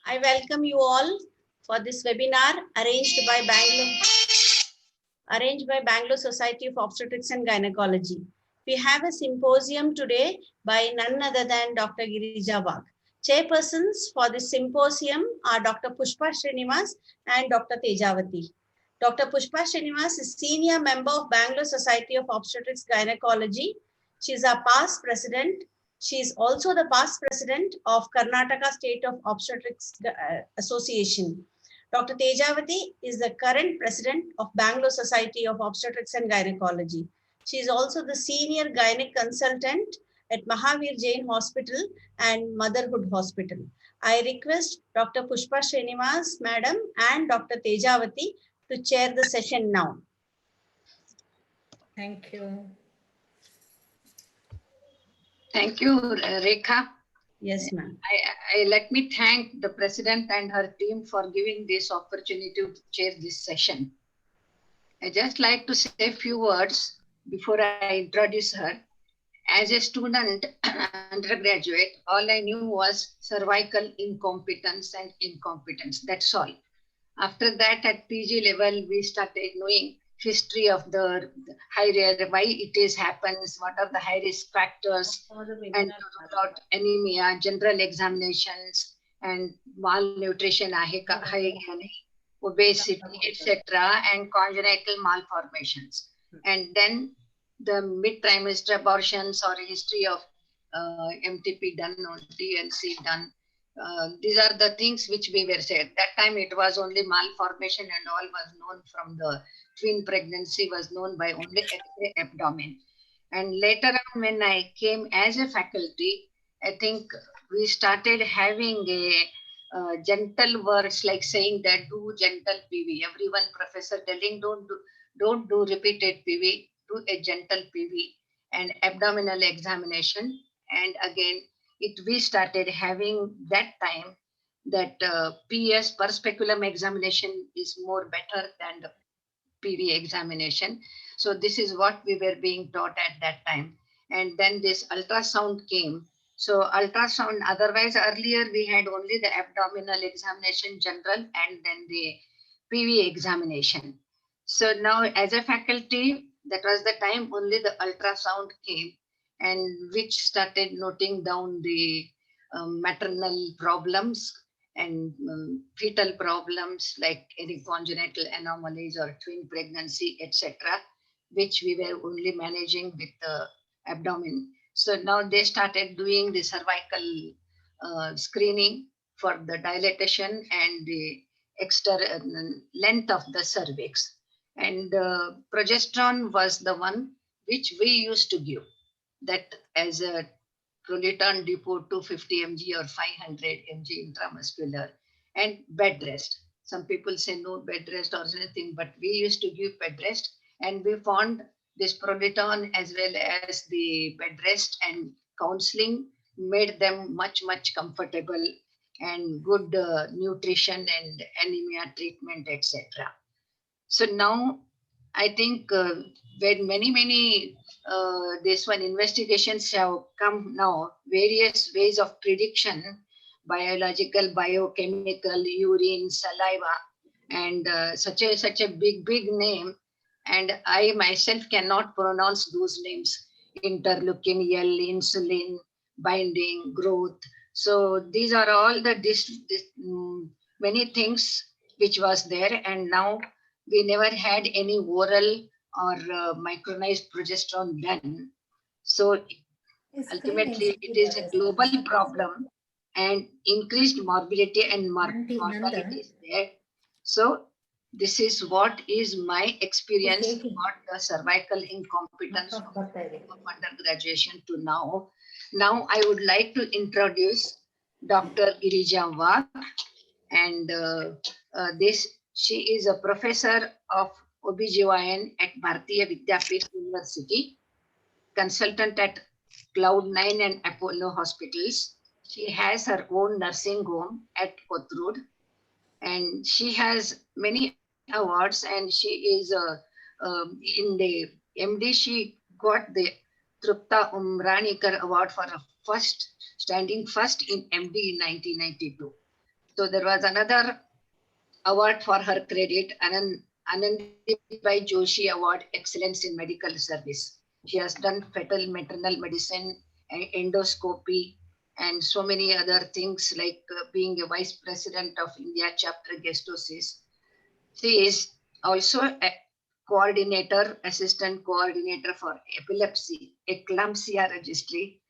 I welcome you all for this webinar arranged by Bangalore Society of Obstetrics and Gynecology. We have a symposium today by none other than Dr. Girija Wagh. Chairpersons for this symposium are Dr. Pushpa Srinivas and Dr. Tejavati. Dr. Pushpa Srinivas is senior member of Bangalore Society of Obstetrics Gynecology. She is our past president. She is also the past president of Karnataka State of Obstetrics Association. Dr. Tejavati is the current president of Bangalore Society of Obstetrics and Gynecology. She is also the senior gynec consultant at Mahavir Jain Hospital and Motherhood Hospital. I request Dr. Pushpa Srinivas, Madam, and Dr. Tejavati to chair the session now. Thank you. Thank you, Rekha. Yes, ma'am. Let me thank the president and her team for giving this opportunity to chair this session. I just like to say a few words before I introduce her. As a student, undergraduate, all I knew was cervical incompetence and incompetence. That's all. After that, at PG level, we started knowing history of the high risk, why it is happens, what are the high risk factors, and about anemia, general examinations, and malnutrition, obesity, etc., and congenital malformations. And then the mid-trimester abortions or history of MTP done or TLC done. These are the things which we were said. That time it was only malformation and all was known from the twin pregnancy was known by only X-ray abdomen. And later on when I came as a faculty, I think we started having a gentle words like saying that do gentle PV. Everyone, Professor telling don't do repeated PV, do a gentle PV and abdominal examination. And again, we started having that time that PS per speculum examination is more better than the PV examination. So this is what we were being taught at that time. And then this ultrasound came. So ultrasound, otherwise earlier we had only the abdominal examination general and then the PV examination. So now as a faculty, that was the time only the ultrasound came and which started noting down the maternal problems and fetal problems like any congenital anomalies or twin pregnancy, etc., which we were only managing with the abdomen. So now they started doing the cervical screening for the dilatation and the extra length of the cervix. And progesterone was the one which we used to give, that as a Proleton depot 250 mg or 500 mg intramuscular, and bed rest. Some people say no bed rest or anything, but we used to give bed rest, and we found this Proleton as well as the bed rest and counseling made them much comfortable and good nutrition and anemia treatment, etc. So now I think when many this one investigations have come now, various ways of prediction, biological, biochemical, urine, saliva, and such a big name, and I myself cannot pronounce those names: interleukin, insulin, binding, growth. So these are all the many things which was there, and now we never had any oral or micronized progesterone done. So ultimately it is a global problem and increased morbidity and mortality is there. So this is what is my experience about the cervical incompetence from undergraduation to now. Now I would like to introduce Dr. Girija Wagh, and she is a professor of OBGYN at Bharatiya Vidyapeeth University, consultant at Cloud9 and Apollo Hospitals. She has her own nursing home at Kothurud, and she has many awards, and she is in the MD, she got the Trupta Umranikar Award for her standing first in MD in 1992. So there was another award for her credit, Anandibai Joshi Award, Excellence in Medical Service. She has done fetal maternal medicine, endoscopy, and so many other things like being a vice president of India chapter guest hostess. She is also a coordinator, assistant coordinator for epilepsy, eclampsia registry,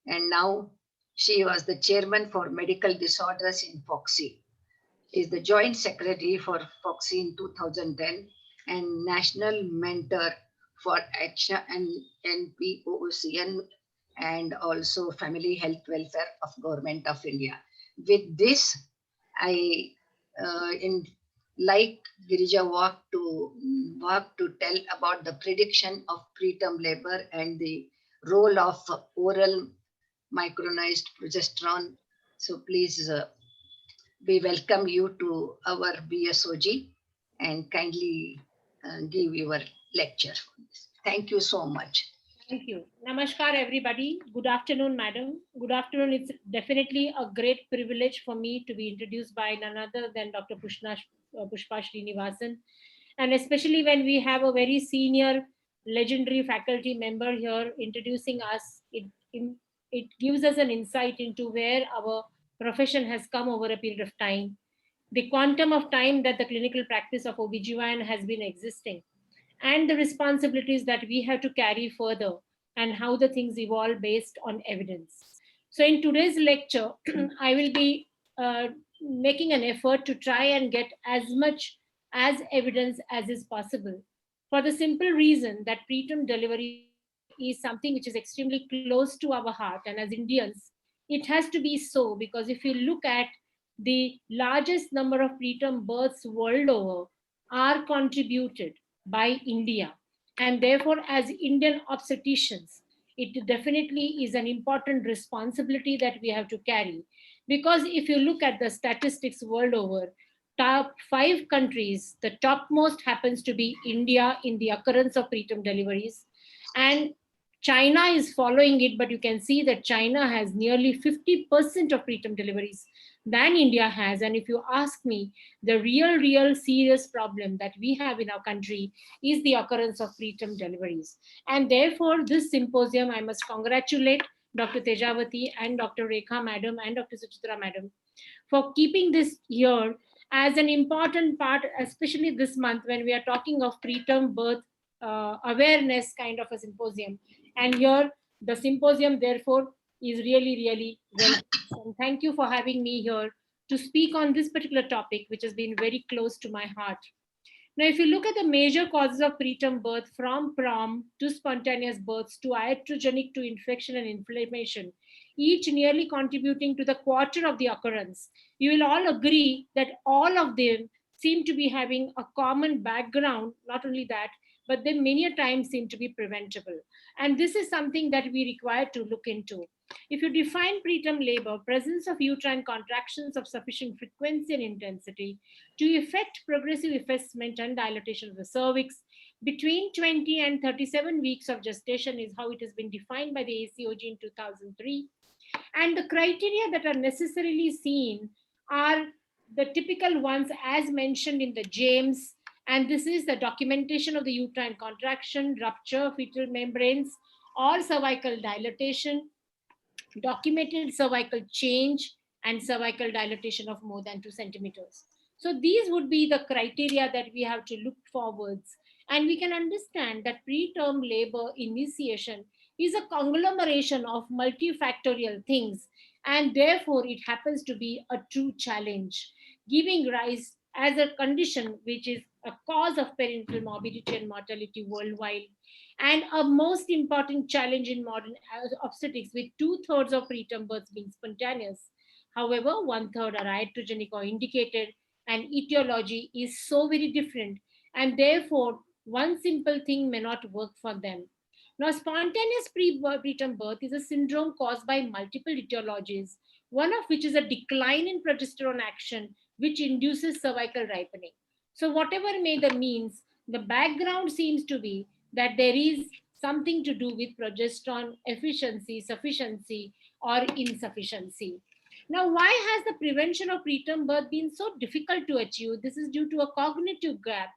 and now she was the chairman for medical disorders in FOXI. She is the joint secretary for FOXI in 2010 and national mentor for Action and NPOCN and also Family Health Welfare of Government of India. With this, I in like Girija walk to tell about the prediction of preterm labor and the role of oral micronized progesterone. So please, we welcome you to our BSOG and kindly give your lecture. Thank you so much. Thank you. Namaskar, everybody. Good afternoon, madam. Good afternoon. It's definitely a great privilege for me to be introduced by none other than Dr. Pushpa Srinivasan. And especially when we have a very senior, legendary faculty member here introducing us, it gives us an insight into where our profession has come over a period of time, the quantum of time that the clinical practice of OBGYN has been existing, and the responsibilities that we have to carry further, and how the things evolve based on evidence. So, in today's lecture, I will be making an effort to try and get as much as evidence as is possible, for the simple reason that preterm delivery is something which is extremely close to our heart. And as Indians, it has to be so, because if you look at the largest number of preterm births world over are contributed by India. And therefore, as Indian obstetricians, it definitely is an important responsibility that we have to carry. Because if you look at the statistics world over, top 5 countries, the topmost happens to be India in the occurrence of preterm deliveries. And China is following it, but you can see that China has nearly 50% of preterm deliveries than India has. And if you ask me, the real serious problem that we have in our country is the occurrence of preterm deliveries. And therefore, this symposium, I must congratulate Dr. Tejavati and Dr. Rekha madam and Dr. Suchitra madam for keeping this here as an important part, especially this month when we are talking of preterm birth awareness kind of a symposium. And here, the symposium, therefore, is really well. And thank you for having me here to speak on this particular topic, which has been very close to my heart. Now, if you look at the major causes of preterm birth, from PROM to spontaneous births to iatrogenic to infection and inflammation, each nearly contributing to the quarter of the occurrence, you will all agree that all of them seem to be having a common background. Not only that, but they many a times seem to be preventable. And this is something that we require to look into. If you define preterm labor, presence of uterine contractions of sufficient frequency and intensity to effect progressive effacement and dilatation of the cervix between 20 and 37 weeks of gestation is how it has been defined by the ACOG in 2003. And the criteria that are necessarily seen are the typical ones as mentioned in the James. And this is the documentation of the uterine contraction, rupture of fetal membranes, or cervical dilatation, documented cervical change, and cervical dilatation of more than 2 centimeters. So these would be the criteria that we have to look forwards. And we can understand that preterm labor initiation is a conglomeration of multifactorial things. And therefore, it happens to be a true challenge, giving rise as a condition which is a cause of perinatal morbidity and mortality worldwide, and a most important challenge in modern obstetrics, with 2/3 of preterm births being spontaneous. However, 1/3 are iatrogenic or indicated, and etiology is so very different, and therefore one simple thing may not work for them. Now, spontaneous preterm birth is a syndrome caused by multiple etiologies, one of which is a decline in progesterone action, which induces cervical ripening. So, whatever may the means, the background seems to be that there is something to do with progesterone efficiency, sufficiency, or insufficiency. Now, why has the prevention of preterm birth been so difficult to achieve? This is due to a cognitive gap,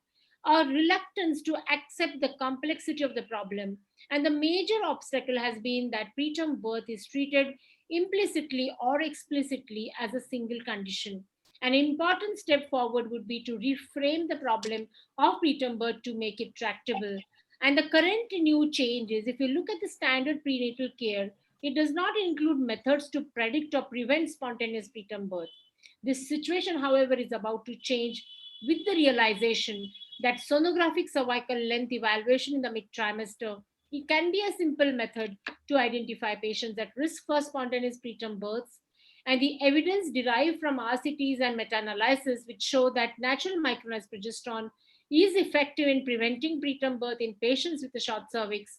a reluctance to accept the complexity of the problem. And the major obstacle has been that preterm birth is treated implicitly or explicitly as a single condition. An important step forward would be to reframe the problem of preterm birth to make it tractable. And the current new change is, if you look at the standard prenatal care, it does not include methods to predict or prevent spontaneous preterm birth. This situation, however, is about to change with the realization that sonographic cervical length evaluation in the mid-trimester, it can be a simple method to identify patients at risk for spontaneous preterm births. And the evidence derived from RCTs and meta-analysis which show that natural micronized progesterone is effective in preventing preterm birth in patients with a short cervix,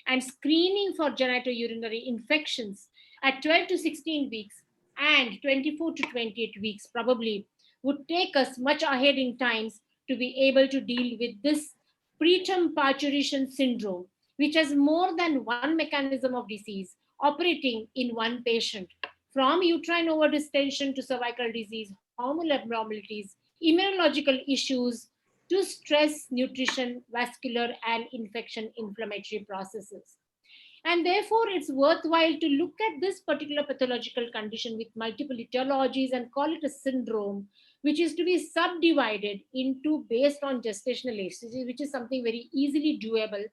and screening for genitourinary infections at 12 to 16 weeks and 24 to 28 weeks probably would take us much ahead in times to be able to deal with this preterm parturition syndrome, which has more than one mechanism of disease operating in one patient, from uterine overdistension to cervical disease, hormonal abnormalities, immunological issues, to stress, nutrition, vascular, and infection inflammatory processes. And therefore, it's worthwhile to look at this particular pathological condition with multiple etiologies and call it a syndrome, which is to be subdivided into based on gestational age, which is something very easily doable.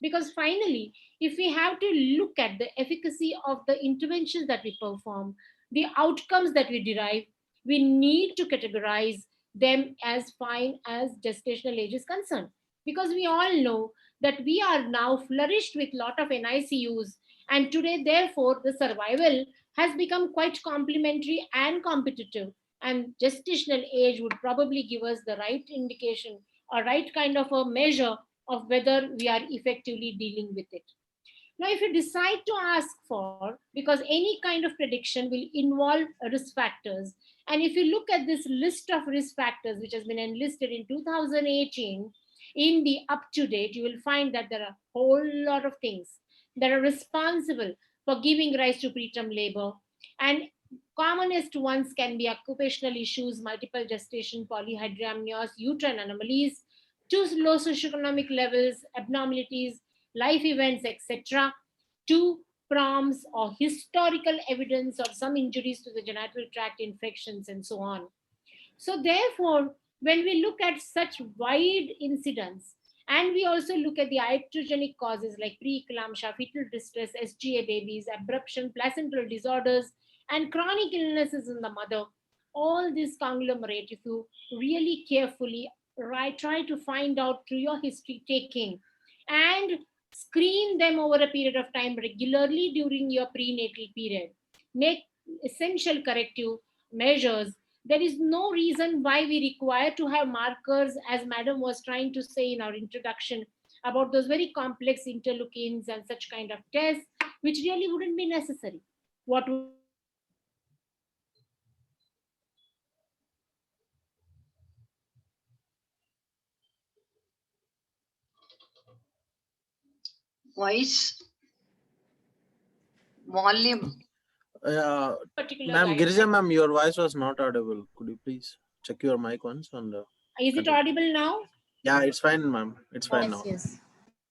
Because finally, if we have to look at the efficacy of the interventions that we perform, the outcomes that we derive, we need to categorize them as fine as gestational age is concerned. Because we all know that we are now flourished with a lot of NICUs, and today, therefore, the survival has become quite complementary and competitive. And gestational age would probably give us the right indication or right kind of a measure of whether we are effectively dealing with it. Now, if you decide to ask for, because any kind of prediction will involve risk factors, and if you look at this list of risk factors, which has been enlisted in 2018, in the up to date, you will find that there are a whole lot of things that are responsible for giving rise to preterm labor. And commonest ones can be occupational issues, multiple gestation, polyhydramnios, uterine anomalies, to low socioeconomic levels, abnormalities, life events, etc., to proms or historical evidence of some injuries to the genital tract infections and so on. So therefore, when we look at such wide incidents, and we also look at the iatrogenic causes like preeclampsia, fetal distress, SGA babies, abruption, placental disorders, and chronic illnesses in the mother, all this conglomerate, if you really carefully try to find out through your history taking and screen them over a period of time regularly during your prenatal period, make essential corrective measures, there is no reason why we require to have markers, as Madam was trying to say in our introduction, about those very complex interleukins and such kind of tests, which really wouldn't be necessary. What Voice volume. particular Ma'am, guide- Girija ma'am, your voice was not audible. Could you please check your mic once? And Is it continue. audible now? Yeah, it's fine, ma'am. It's fine Yes, now. yes.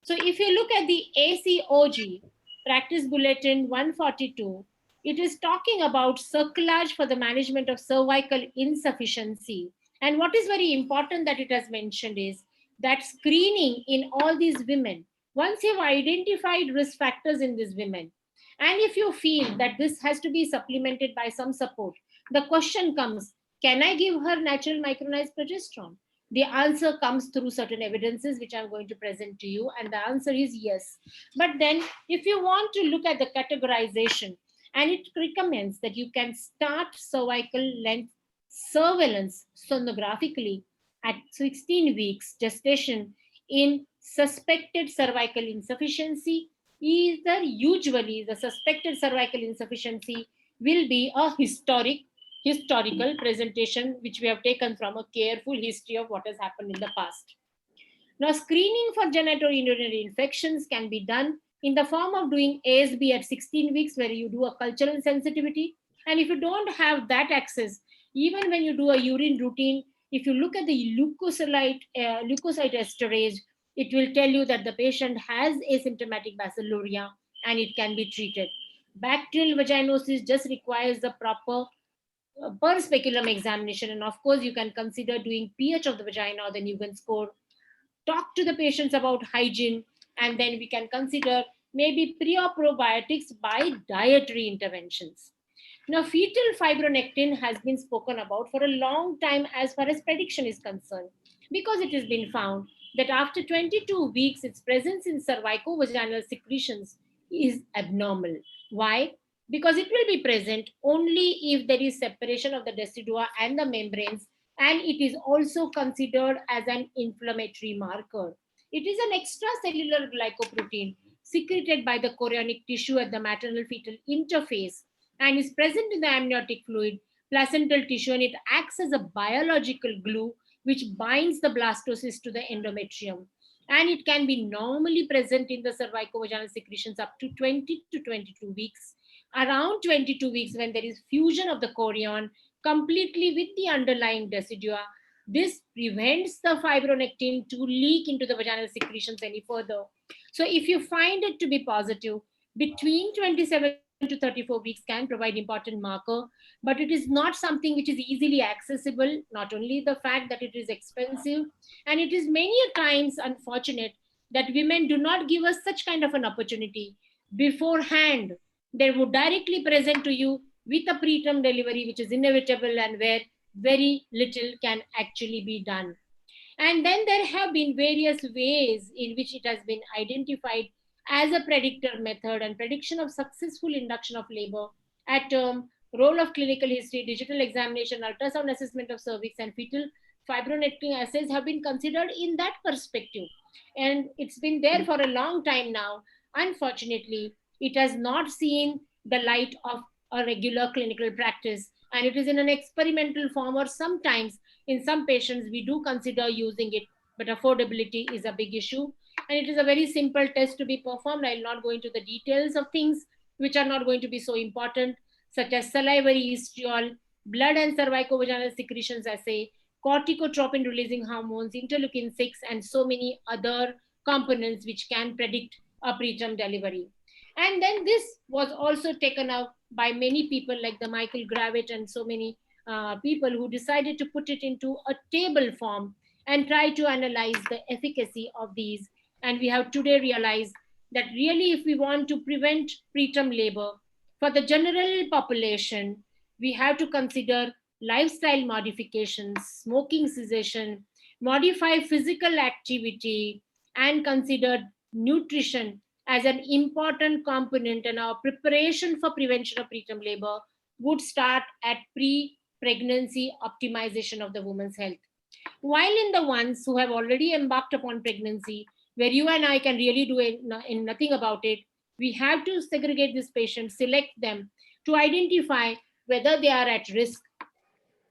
So if you look at the ACOG, Practice Bulletin 142, it is talking about circulage for the management of cervical insufficiency. And what is very important that it has mentioned is that screening in all these women, once you've identified risk factors in these women, and if you feel that this has to be supplemented by some support, the question comes, can I give her natural micronized progesterone? The answer comes through certain evidences, which I'm going to present to you. And the answer is yes. But then if you want to look at the categorization, and it recommends that you can start cervical length surveillance sonographically at 16 weeks gestation in suspected cervical insufficiency. Either usually the suspected cervical insufficiency will be a historical presentation, which we have taken from a careful history of what has happened in the past. Now, screening for genitourinary infections can be done in the form of doing ASB at 16 weeks, where you do a cultural sensitivity, And if you don't have that access, even when you do a urine routine, if you look at the leukocyte esterase, it will tell you that the patient has asymptomatic basiluria and it can be treated. Bacterial vaginosis just requires the proper per speculum examination. And of course, you can consider doing pH of the vagina or the Newgans score, talk to the patients about hygiene, and then we can consider maybe pre or probiotics by dietary interventions. Now, fetal fibronectin has been spoken about for a long time as far as prediction is concerned, because it has been found that after 22 weeks, its presence in cervicovaginal secretions is abnormal. Why? Because it will be present only if there is separation of the decidua and the membranes, and it is also considered as an inflammatory marker. It is an extracellular glycoprotein secreted by the chorionic tissue at the maternal fetal interface and is present in the amniotic fluid, placental tissue, and it acts as a biological glue which binds the blastocyst to the endometrium. And it can be normally present in the cervicovaginal secretions up to 20 to 22 weeks. Around 22 weeks, when there is fusion of the chorion completely with the underlying decidua, this prevents the fibronectin to leak into the vaginal secretions any further. So if you find it to be positive, between 27 to 34 weeks can provide important marker, but it is not something which is easily accessible. Not only the fact that it is expensive, and it is many times unfortunate that women do not give us such kind of an opportunity beforehand. They would directly present to you with a preterm delivery, which is inevitable and where very little can actually be done. And then there have been various ways in which it has been identified as a predictor method, and prediction of successful induction of labor at term, role of clinical history, digital examination, ultrasound assessment of cervix, and fetal fibronectin assays have been considered in that perspective. And it's been there for a long time now. Unfortunately, it has not seen the light of a regular clinical practice, and it is in an experimental form, or sometimes in some patients we do consider using it, but affordability is a big issue. And it is a very simple test to be performed. I'll not go into the details of things which are not going to be so important, such as salivary histriol, blood and cervicovaginal secretions assay, corticotropin releasing hormones, interleukin 6, and so many other components which can predict a preterm delivery. And then this was also taken up by many people like the Michael Gravett and so many people who decided to put it into a table form and try to analyze the efficacy of these. And we have today realized that really, if we want to prevent preterm labor for the general population, we have to consider lifestyle modifications, smoking cessation, modify physical activity, and consider nutrition as an important component. And our preparation for prevention of preterm labor would start at pre-pregnancy optimization of the woman's health. While in the ones who have already embarked upon pregnancy, where you and I can really do nothing about it, we have to segregate these patients, select them to identify whether they are at risk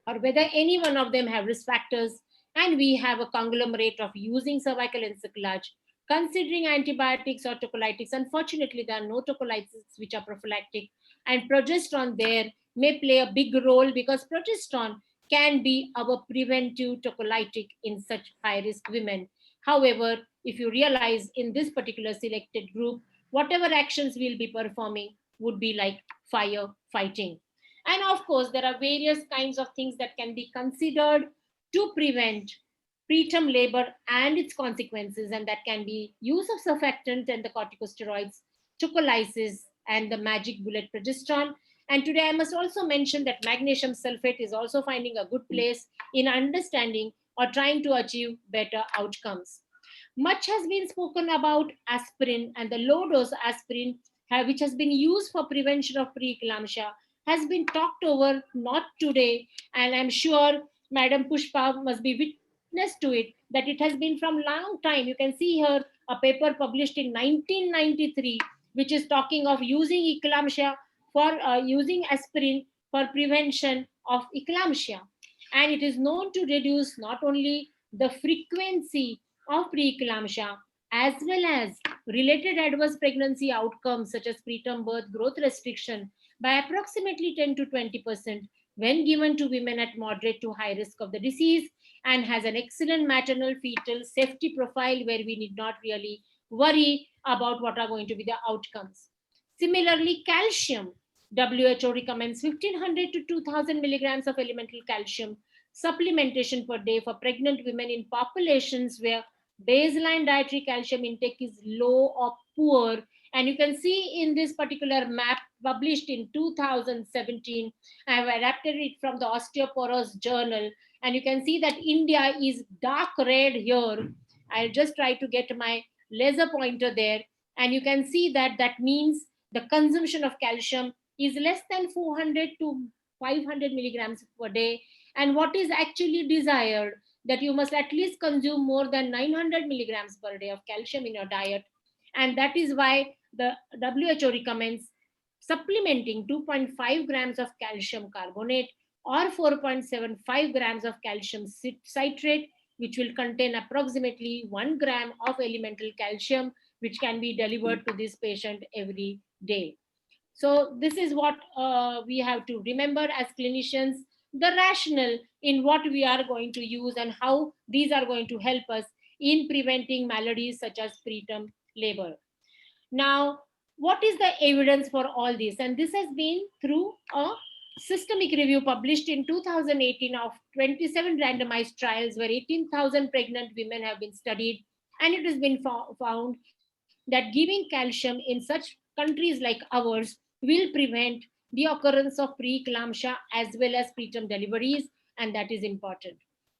or whether any one of them have risk factors. And we have a conglomerate of using cervical encerclage, considering antibiotics or tocolytics. Unfortunately, there are no tocolytics which are prophylactic, and progesterone there may play a big role, because progesterone can be our preventive tocolytic in such high-risk women. However, if you realize in this particular selected group, whatever actions we'll be performing would be like firefighting. And of course, there are various kinds of things that can be considered to prevent preterm labor and its consequences, and that can be use of surfactant and the corticosteroids, tocolysis, and the magic bullet progesterone. And today I must also mention that magnesium sulfate is also finding a good place in understanding or trying to achieve better outcomes. Much has been spoken about aspirin, and the low dose aspirin, which has been used for prevention of preeclampsia, has been talked over not today. And I'm sure Madam Pushpa must be witness to it, that it has been from long time. You can see here a paper published in 1993, which is talking of using eclampsia for using aspirin for prevention of eclampsia. And it is known to reduce not only the frequency of preeclampsia, as well as related adverse pregnancy outcomes such as preterm birth, growth restriction, by approximately 10 to 20% when given to women at moderate to high risk of the disease, and has an excellent maternal fetal safety profile where we need not really worry about what are going to be the outcomes. Similarly, calcium. WHO recommends 1500 to 2000 milligrams of elemental calcium supplementation per day for pregnant women in populations where baseline dietary calcium intake is low or poor. And you can see in this particular map published in 2017, I have adapted it from the Osteoporosis Journal. And you can see that India is dark red here. I'll just try to get my laser pointer there. And you can see that that means the consumption of calcium is less than 400 to 500 milligrams per day. And what is actually desired, that you must at least consume more than 900 milligrams per day of calcium in your diet. And that is why the WHO recommends supplementing 2.5 grams of calcium carbonate or 4.75 grams of calcium citrate, which will contain approximately 1 gram of elemental calcium, which can be delivered to this patient every day. So this is what we have to remember as clinicians, the rationale in what we are going to use and how these are going to help us in preventing maladies such as preterm labor. Now, what is the evidence for all this? And this has been through a systemic review published in 2018 of 27 randomized trials where 18,000 pregnant women have been studied. And it has been found that giving calcium in such countries like ours will prevent the occurrence of preeclampsia as well as preterm deliveries, and that is important.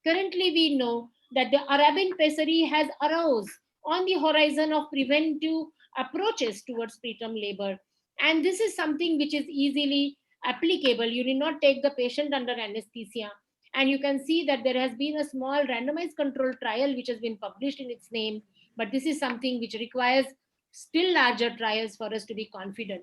Currently, we know that the Arabian pessary has arose on the horizon of preventive approaches towards preterm labor, and this is something which is easily applicable. You need not take the patient under anesthesia, and you can see that there has been a small randomized controlled trial which has been published in its name, but this is something which requires still larger trials for us to be confident.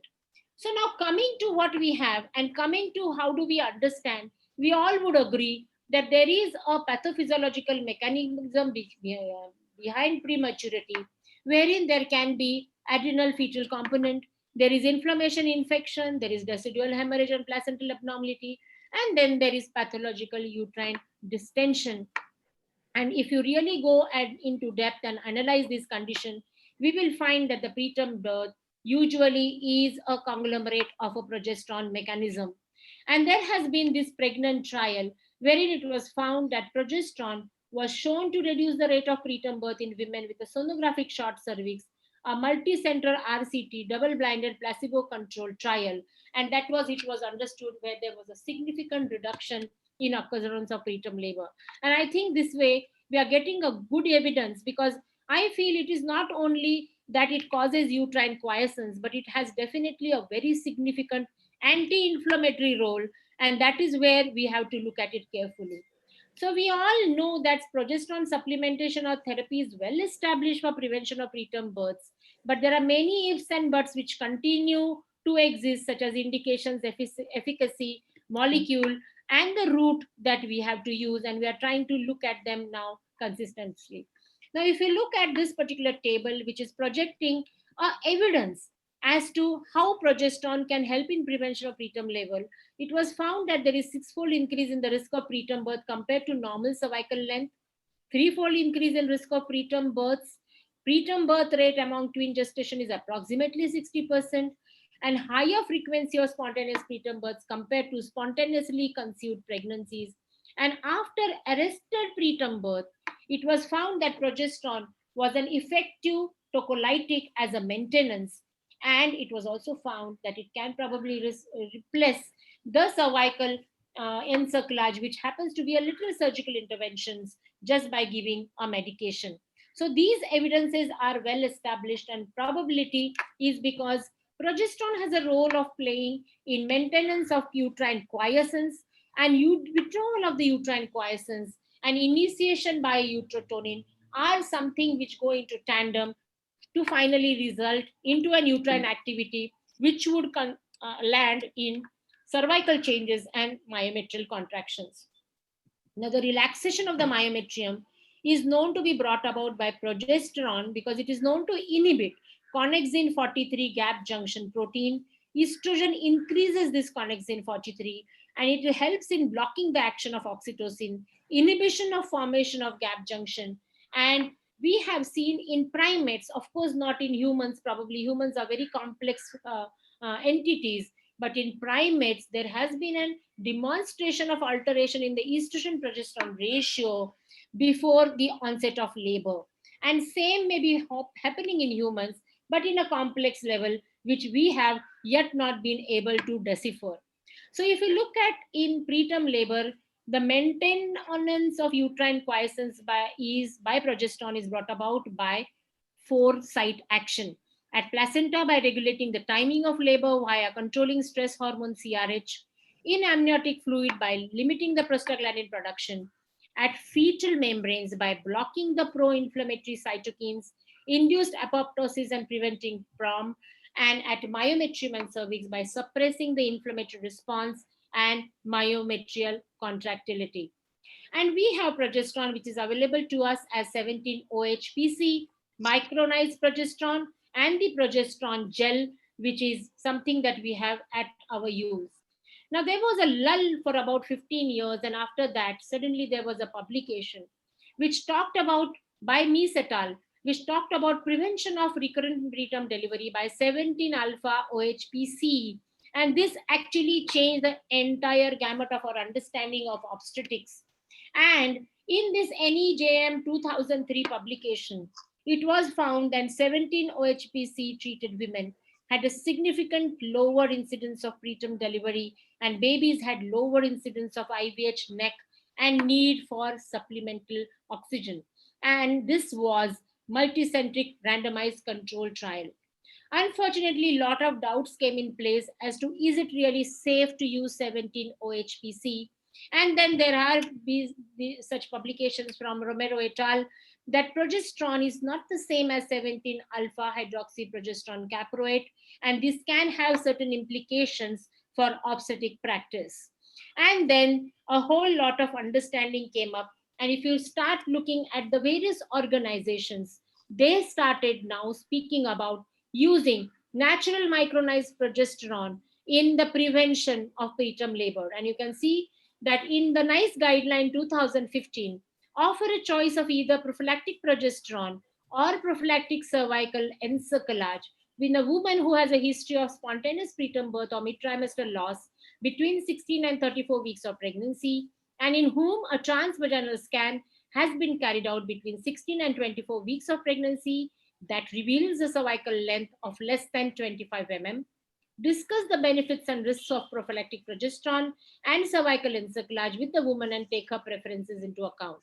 So now coming to what we have and coming to how do we understand, we all would agree that there is a pathophysiological mechanism behind prematurity, wherein there can be adrenal fetal component, there is inflammation, infection, there is decidual hemorrhage and placental abnormality, and then there is pathological uterine distension. And if you really go into depth and analyze this condition, we will find that the preterm birth usually is a conglomerate of a progesterone mechanism. And there has been this pregnant trial wherein it was found that progesterone was shown to reduce the rate of preterm birth in women with a sonographic short cervix, a multi-center RCT, double-blinded placebo-controlled trial. And that was, it was understood where there was a significant reduction in occurrence of preterm labor. And I think this way we are getting a good evidence, because I feel it is not only that it causes uterine quiescence, but it has definitely a very significant anti-inflammatory role, and that is where we have to look at it carefully. So we all know that progesterone supplementation or therapy is well established for prevention of preterm births, but there are many ifs and buts which continue to exist, such as indications, efficacy, molecule, and the route that we have to use, and we are trying to look at them now consistently. Now, if you look at this particular table, which is projecting evidence as to how progesterone can help in prevention of preterm labor, it was found that there is 6-fold increase in the risk of preterm birth compared to normal cervical length, 3-fold increase in risk of preterm births. Preterm birth rate among twin gestation is approximately 60%, and higher frequency of spontaneous preterm births compared to spontaneously conceived pregnancies. And after arrested preterm birth, it was found that progesterone was an effective tocolytic as a maintenance. And it was also found that it can probably replace the cervical encerclage, which happens to be a little surgical interventions just by giving a medication. So these evidences are well established, and probability is because progesterone has a role of playing in maintenance of uterine quiescence and withdrawal of the uterine quiescence and initiation by uterotonin are something which go into tandem to finally result into an uterine activity, which would land in cervical changes and myometrial contractions. Now, the relaxation of the myometrium is known to be brought about by progesterone because it is known to inhibit connexin 43 gap junction protein, estrogen increases this connexin 43, and it helps in blocking the action of oxytocin, inhibition of formation of gap junction. And we have seen in primates, of course not in humans, probably humans are very complex entities, but in primates there has been a demonstration of alteration in the estrogen progesterone ratio before the onset of labor. And same may be happening in humans, but in a complex level, which we have yet not been able to decipher. So if you look at in preterm labor, the maintenance of uterine quiescence by progesterone is brought about by 4 site action. At placenta, by regulating the timing of labor via controlling stress hormone CRH. In amniotic fluid, by limiting the prostaglandin production. At fetal membranes, by blocking the pro-inflammatory cytokines, induced apoptosis and preventing PROM. And at myometrium and cervix, by suppressing the inflammatory response and myometrial contractility. And we have progesterone, which is available to us as 17-OHPC, micronized progesterone, and the progesterone gel, which is something that we have at our use. Now, there was a lull for about 15 years, and after that, suddenly there was a publication which talked about, by Meese et al., which talked about prevention of recurrent preterm delivery by 17-alpha-OHPC. And this actually changed the entire gamut of our understanding of obstetrics. And in this NEJM 2003 publication, it was found that 17-OHPC treated women had a significant lower incidence of preterm delivery, and babies had lower incidence of IVH neck and need for supplemental oxygen. And this was multicentric randomized control trial. Unfortunately, a lot of doubts came in place as to is it really safe to use 17-OHPC. And then there are such publications from Romero et al. That progesterone is not the same as 17-alpha-hydroxyprogesterone caproate, and this can have certain implications for obstetric practice. And then a whole lot of understanding came up. And if you start looking at the various organizations, they started now speaking about using natural micronized progesterone in the prevention of preterm labor. And you can see that in the NICE guideline 2015, offer a choice of either prophylactic progesterone or prophylactic cervical encerclage in a woman who has a history of spontaneous preterm birth or mid-trimester loss between 16 and 34 weeks of pregnancy, and in whom a transvaginal scan has been carried out between 16 and 24 weeks of pregnancy that reveals a cervical length of less than 25 mm. Discuss the benefits and risks of prophylactic progesterone and cervical encerclage with the woman and take her preferences into account.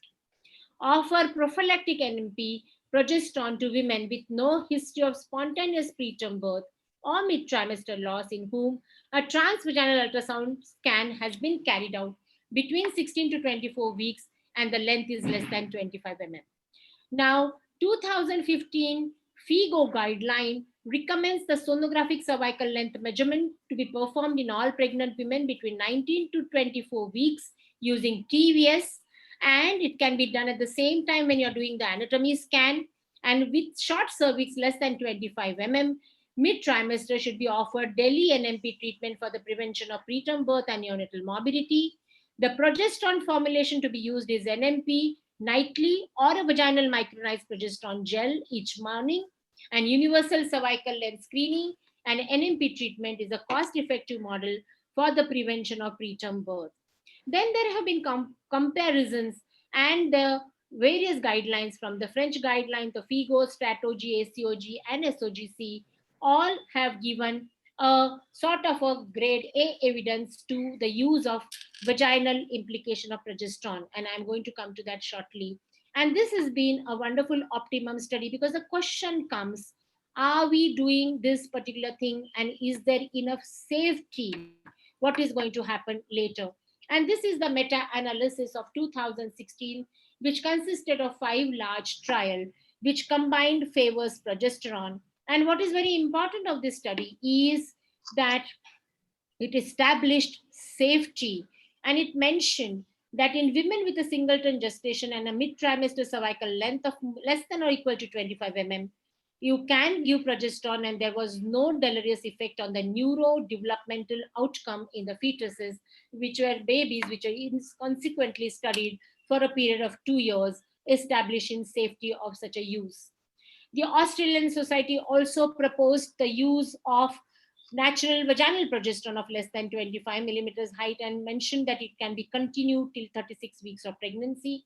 Offer prophylactic NMP progesterone to women with no history of spontaneous preterm birth or mid-trimester loss in whom a transvaginal ultrasound scan has been carried out between 16 to 24 weeks and the length is less than 25 mm. Now, 2015 FIGO guideline recommends the sonographic cervical length measurement to be performed in all pregnant women between 19 to 24 weeks using TVS, and it can be done at the same time when you're doing the anatomy scan. And with short cervix less than 25 mm, mid-trimester should be offered daily NMP treatment for the prevention of preterm birth and neonatal morbidity. The progesterone formulation to be used is NMP nightly or a vaginal micronized progesterone gel each morning, and universal cervical length screening and NMP treatment is a cost-effective model for the prevention of preterm birth. Then there have been comparisons and the various guidelines from the French guidelines, the FIGO, STRATOG, ACOG, and SOGC, all have given a sort of a grade A evidence to the use of vaginal implication of progesterone. And I'm going to come to that shortly. And this has been a wonderful optimum study because the question comes, are we doing this particular thing and is there enough safety? What is going to happen later? And this is the meta-analysis of 2016, which consisted of 5 large trials, which combined favors progesterone. And what is very important of this study is that it established safety, and it mentioned that in women with a singleton gestation and a mid-trimester cervical length of less than or equal to 25 mm, you can give progesterone and there was no deleterious effect on the neurodevelopmental outcome in the fetuses, which were babies, which are consequently studied for a period of 2 years, establishing safety of such a use. The Australian Society also proposed the use of natural vaginal progesterone of less than 25 millimeters height and mentioned that it can be continued till 36 weeks of pregnancy.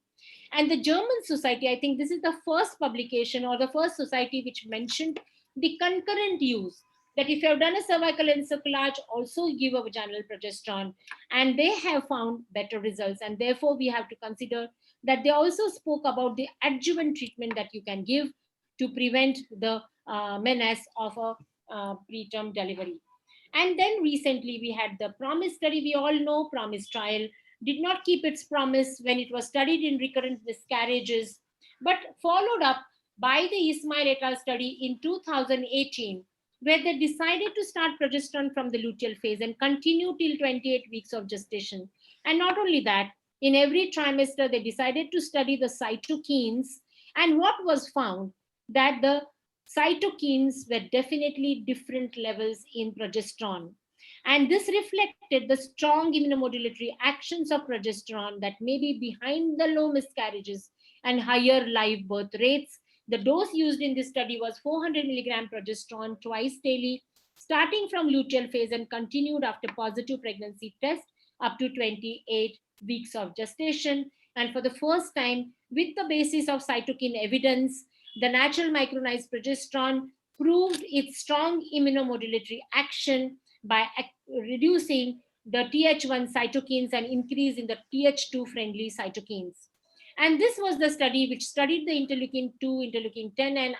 And the German Society, I think this is the first publication or the first society which mentioned the concurrent use, that if you have done a cervical encerclage, also give a vaginal progesterone, and they have found better results. And therefore, we have to consider that they also spoke about the adjuvant treatment that you can give to prevent the menace of a preterm delivery. And then recently we had the PROMISE study. We all know PROMISE trial did not keep its promise when it was studied in recurrent miscarriages, but followed up by the Ismail et al. Study in 2018, where they decided to start progesterone from the luteal phase and continue till 28 weeks of gestation. And not only that, in every trimester, they decided to study the cytokines. And what was found? That the cytokines were definitely different levels in progesterone. And this reflected the strong immunomodulatory actions of progesterone that may be behind the low miscarriages and higher live birth rates. The dose used in this study was 400 milligram progesterone twice daily, starting from luteal phase and continued after positive pregnancy test up to 28 weeks of gestation. And for the first time, with the basis of cytokine evidence, the natural micronized progesterone proved its strong immunomodulatory action by reducing the Th1 cytokines and increase in the Th2 friendly cytokines. And this was the study which studied the interleukin 2, interleukin 10, and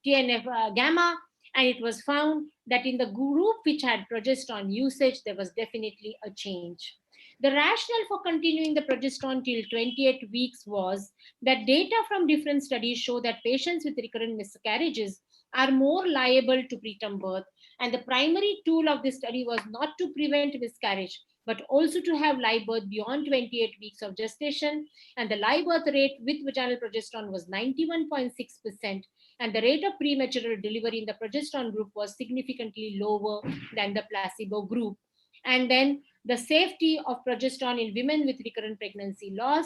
TNF gamma. And it was found that in the group which had progesterone usage, there was definitely a change. The rationale for continuing the progesterone till 28 weeks was that data from different studies show that patients with recurrent miscarriages are more liable to preterm birth. And the primary tool of this study was not to prevent miscarriage, but also to have live birth beyond 28 weeks of gestation. And the live birth rate with vaginal progesterone was 91.6%. And the rate of premature delivery in the progesterone group was significantly lower than the placebo group. And then the safety of progesterone in women with recurrent pregnancy loss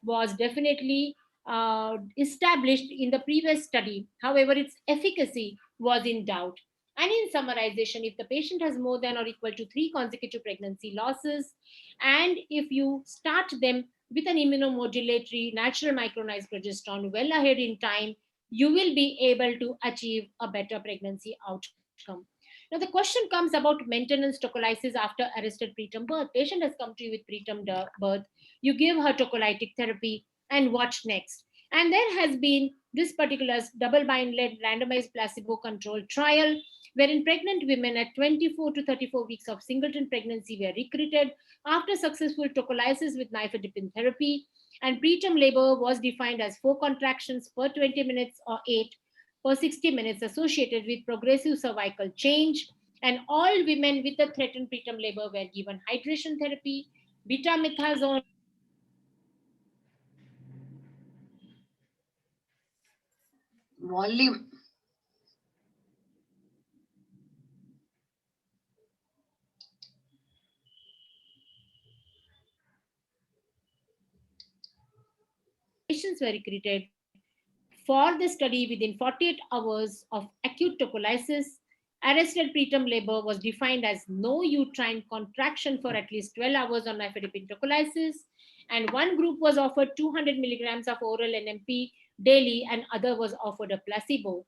was definitely established in the previous study. However, its efficacy was in doubt. And in summarization, if the patient has more than or equal to 3 consecutive pregnancy losses, and if you start them with an immunomodulatory natural micronized progesterone well ahead in time, you will be able to achieve a better pregnancy outcome. Now, the question comes about maintenance tocolysis after arrested preterm birth. Patient has come to you with preterm birth. You give her tocolytic therapy and watch next. And there has been this particular double-blind-led randomized placebo-controlled trial wherein pregnant women at 24 to 34 weeks of singleton pregnancy were recruited after successful tocolysis with nifedipine therapy. And preterm labor was defined as 4 contractions per 20 minutes or 8 for 60 minutes associated with progressive cervical change. And all women with a threatened preterm labor were given hydration therapy, betamethasone. Volume. Patients were recruited for the study within 48 hours of acute tocolysis. Arrested preterm labor was defined as no uterine contraction for at least 12 hours on nifedipine tocolysis. And one group was offered 200 milligrams of oral NMP daily and other was offered a placebo.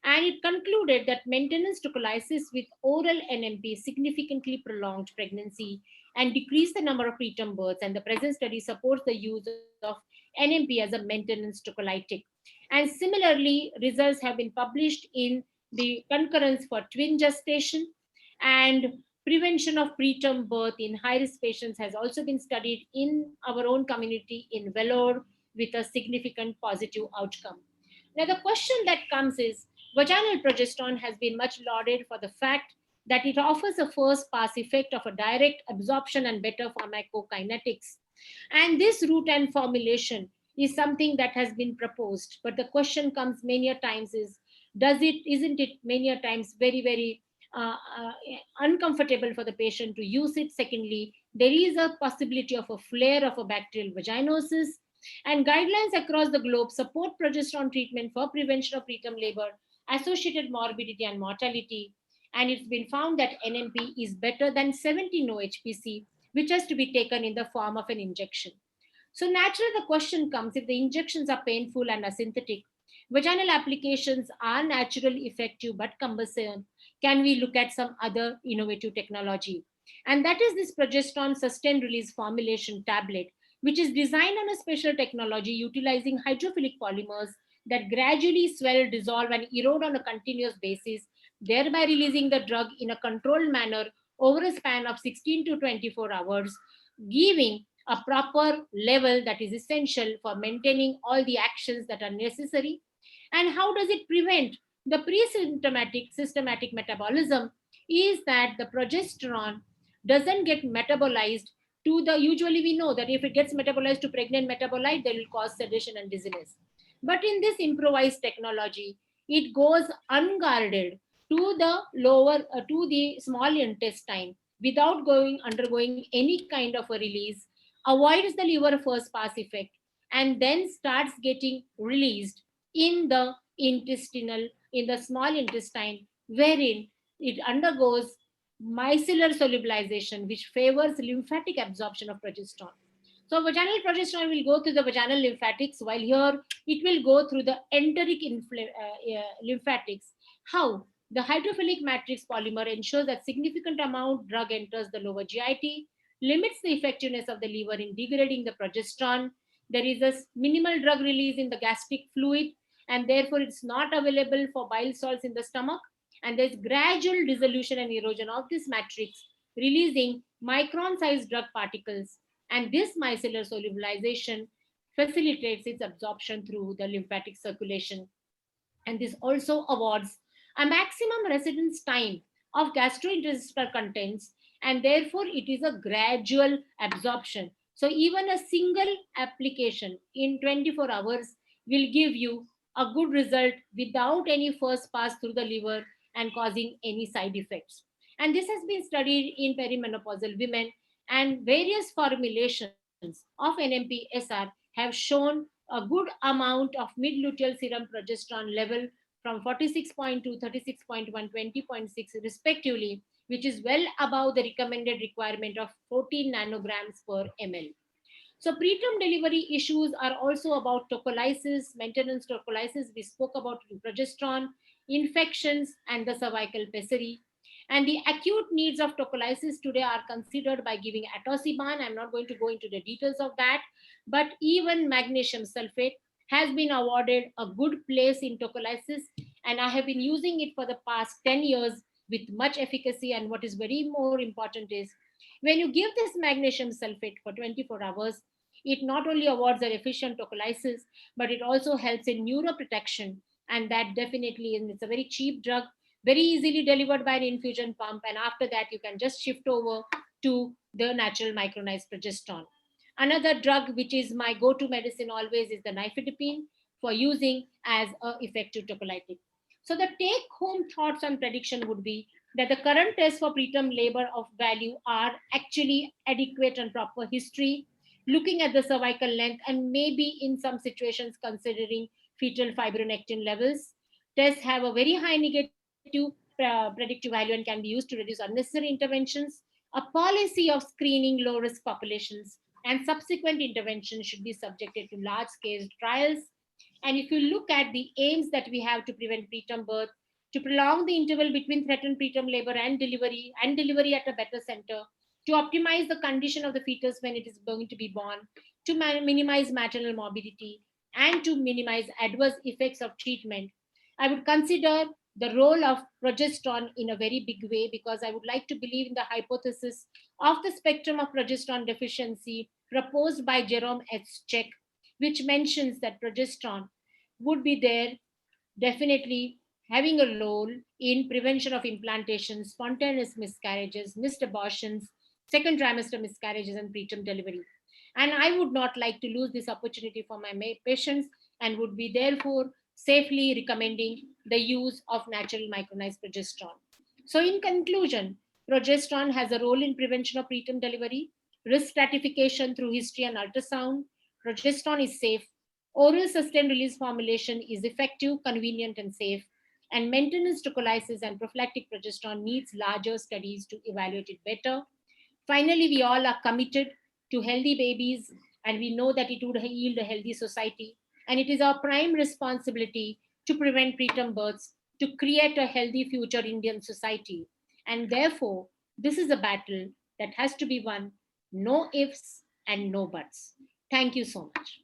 And it concluded that maintenance tocolysis with oral NMP significantly prolonged pregnancy and decreased the number of preterm births. And the present study supports the use of NMP as a maintenance tocolytic. And similarly, results have been published in the concurrence for twin gestation, and prevention of preterm birth in high-risk patients has also been studied in our own community in Vellore with a significant positive outcome. Now, the question that comes is, vaginal progesterone has been much lauded for the fact that it offers a first pass effect of a direct absorption and better pharmacokinetics. And this route and formulation is something that has been proposed. But the question comes many a times is, Isn't it many a times very, very uncomfortable for the patient to use it? Secondly, there is a possibility of a flare of a bacterial vaginosis, and guidelines across the globe support progesterone treatment for prevention of preterm labor associated morbidity and mortality. And it's been found that NMP is better than 17-OHPC, which has to be taken in the form of an injection. So naturally, the question comes, if the injections are painful and asynthetic, vaginal applications are naturally effective but cumbersome, can we look at some other innovative technology? And that is this progesterone sustained release formulation tablet, which is designed on a special technology utilizing hydrophilic polymers that gradually swell, dissolve, and erode on a continuous basis, thereby releasing the drug in a controlled manner over a span of 16 to 24 hours, giving a proper level that is essential for maintaining all the actions that are necessary. And how does it prevent the pre-symptomatic systematic metabolism? Is that the progesterone doesn't get metabolized to the, usually we know that if it gets metabolized to pregnant metabolite, they will cause sedation and dizziness. But in this improvised technology, it goes unguarded to the lower, to the small intestine without undergoing any kind of a release, avoids the liver first pass effect, and then starts getting released in the in the small intestine, wherein it undergoes micellar solubilization, which favors lymphatic absorption of progesterone. So vaginal progesterone will go through the vaginal lymphatics, while here it will go through the enteric lymphatics. How? The hydrophilic matrix polymer ensures that significant amount drug enters the lower GIT, limits the effectiveness of the liver in degrading the progesterone. There is a minimal drug release in the gastric fluid, and therefore it's not available for bile salts in the stomach. And there's gradual dissolution and erosion of this matrix, releasing micron-sized drug particles. And this micellar solubilization facilitates its absorption through the lymphatic circulation. And this also awards a maximum residence time of gastrointestinal contents, and therefore it is a gradual absorption. So even a single application in 24 hours will give you a good result without any first pass through the liver and causing any side effects. And this has been studied in perimenopausal women, and various formulations of NMP-SR have shown a good amount of mid-luteal serum progesterone level from 46.2, 36.1, 20.6 respectively, which is well above the recommended requirement of 14 nanograms per ml. So preterm delivery issues are also about tocolysis, maintenance tocolysis. We spoke about progesterone, infections, and the cervical pessary. And the acute needs of tocolysis today are considered by giving atosiban. I'm not going to go into the details of that, but even magnesium sulfate has been awarded a good place in tocolysis, and I have been using it for the past 10 years with much efficacy. And what is very more important is when you give this magnesium sulfate for 24 hours, it not only awards an efficient tocolysis, but it also helps in neuroprotection. And that definitely, and it's a very cheap drug, very easily delivered by an infusion pump. And after that, you can just shift over to the natural micronized progesterone. Another drug, which is my go-to medicine always, is the nifedipine for using as an effective tocolytic. So the take-home thoughts on prediction would be that the current tests for preterm labor of value are actually adequate and proper history, looking at the cervical length, and maybe in some situations considering fetal fibronectin levels. Tests have a very high negative predictive value and can be used to reduce unnecessary interventions. A policy of screening low-risk populations and subsequent interventions should be subjected to large-scale trials. And if you look at the aims that we have to prevent preterm birth, to prolong the interval between threatened preterm labor and delivery at a better center, to optimize the condition of the fetus when it is going to be born, to minimize maternal morbidity, and to minimize adverse effects of treatment, I would consider the role of progesterone in a very big way, because I would like to believe in the hypothesis of the spectrum of progesterone deficiency proposed by Jerome S. Check, which mentions that progesterone would be there definitely having a role in prevention of implantation, spontaneous miscarriages, missed abortions, second trimester miscarriages, and preterm delivery. And I would not like to lose this opportunity for my patients, and would be therefore safely recommending the use of natural micronized progesterone. So in conclusion, progesterone has a role in prevention of preterm delivery, risk stratification through history and ultrasound. Progesterone is safe. Oral sustained release formulation is effective, convenient, and safe. And maintenance triglycerides and prophylactic progesterone needs larger studies to evaluate it better. Finally, we all are committed to healthy babies, and we know that it would yield a healthy society. And it is our prime responsibility to prevent preterm births, to create a healthy future Indian society. And therefore, this is a battle that has to be won. No ifs and no buts. Thank you so much.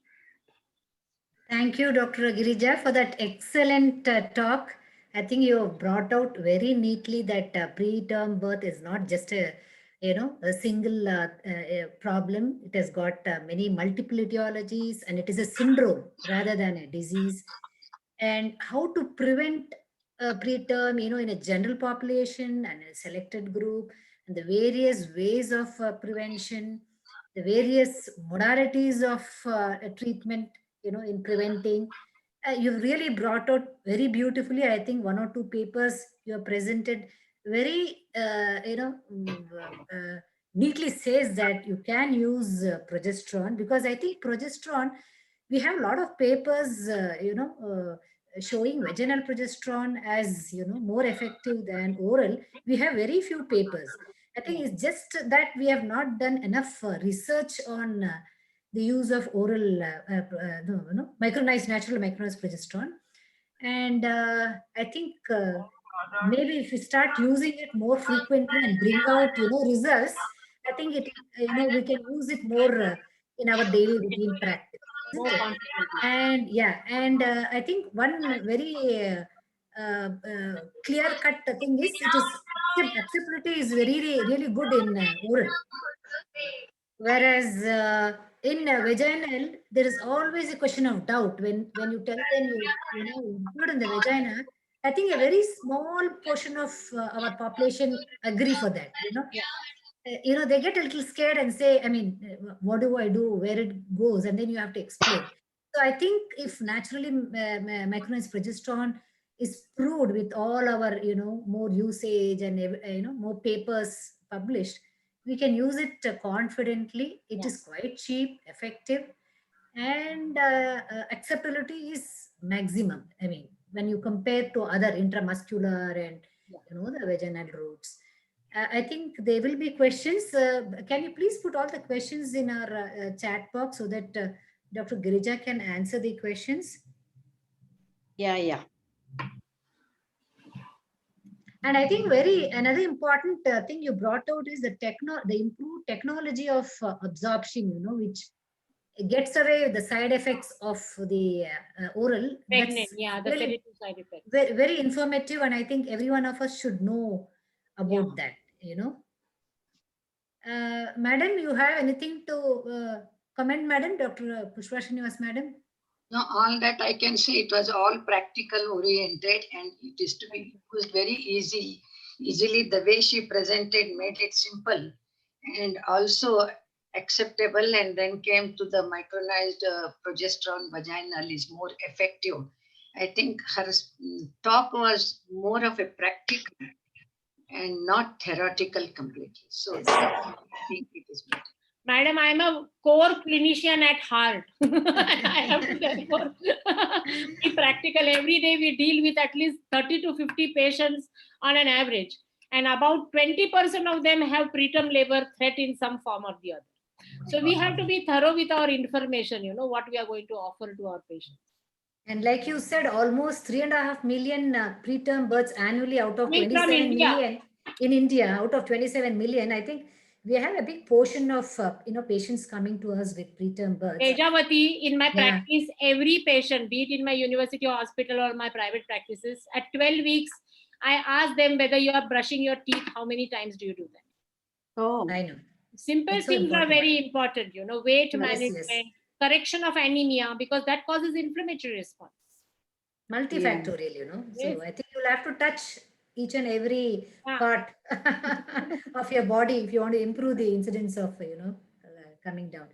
Thank you, Dr. Girija, for that excellent talk. I think you have brought out very neatly that preterm birth is not just a single problem. It has got many multiple etiologies, and it is a syndrome rather than a disease. And how to prevent preterm, in a general population and a selected group, and the various ways of prevention, the various modalities of treatment, in preventing. You've really brought out very beautifully. I think one or two papers you have presented very, neatly says that you can use progesterone, because I think progesterone, we have a lot of papers, showing vaginal progesterone as, more effective than oral. We have very few papers. I think it's just that we have not done enough research on the use of oral micronized, natural micronized progesterone. And I think maybe if we start using it more frequently and bring out, results, I think it, we can use it more in our daily routine practice, isn't it? And yeah, and I think one very clear-cut thing is, it is acceptability is very really good in oral, whereas in vaginal there is always a question of doubt when you tell them you include in the vagina. I think a very small portion of our population agree for that. They get a little scared and say, I mean, what do I do, where it goes, and then you have to explain. So I think if naturally micronized progesterone is proved with all our, more usage and, more papers published, we can use it confidently. It is quite cheap, effective, and acceptability is maximum. I mean, when you compare to other intramuscular and, the vaginal routes. I think there will be questions. Can you please put all the questions in our chat box so that Dr. Girija can answer the questions? Yeah. And I think another important thing you brought out is the improved technology of absorption, which gets away with the side effects of the oral. Pregnant, the really side effects. very, very informative, and I think every one of us should know about that. Madam, you have anything to comment, Madam? Dr. Pushpa Srinivas, Madam? No, all that I can say, it was all practical oriented, and it is to be used very easily. The way she presented made it simple and also acceptable, and then came to the micronized progesterone vaginal is more effective. I think her talk was more of a practical and not theoretical completely. So I think it is better. Madam, I'm a core clinician at heart. I have to therefore be practical. Every day we deal with at least 30 to 50 patients on an average. And about 20% of them have preterm labor threat in some form or the other. So we have to be thorough with our information, what we are going to offer to our patients. And like you said, almost 3.5 million preterm births annually out of 27 million in India, out of 27 million. I think we have a big portion of patients coming to us with preterm births. Tejavati, in my practice, every patient, be it in my university or hospital or my private practices, at 12 weeks, I ask them whether you are brushing your teeth. How many times do you do that? Oh, I know. Simple things are very important, weight management, correction of anemia, because that causes inflammatory response. Multifactorial, So I think you'll have to touch each and every part of your body if you want to improve the incidence of, coming down.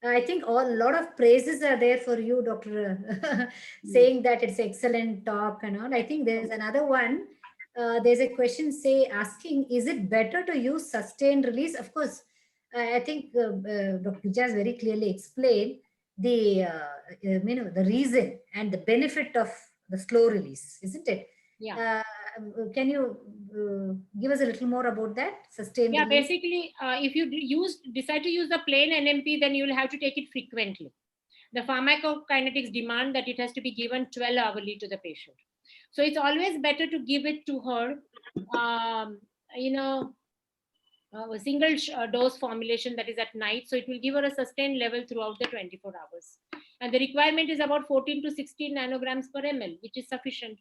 I think a lot of praises are there for you, Doctor, saying that it's excellent talk and all. I think there's another one. There's a question asking, is it better to use sustained release? Of course, I think Dr. Jaz very clearly explained the reason and the benefit of the slow release, isn't it? Yeah. Can you give us a little more about that? Sustained Yeah, release? basically, if you decide to use the plain NMP, then you will have to take it frequently. The pharmacokinetics demand that it has to be given 12 hourly to the patient. So it's always better to give it to her, a single dose formulation that is at night. So it will give her a sustained level throughout the 24 hours. And the requirement is about 14 to 16 nanograms per ml, which is sufficient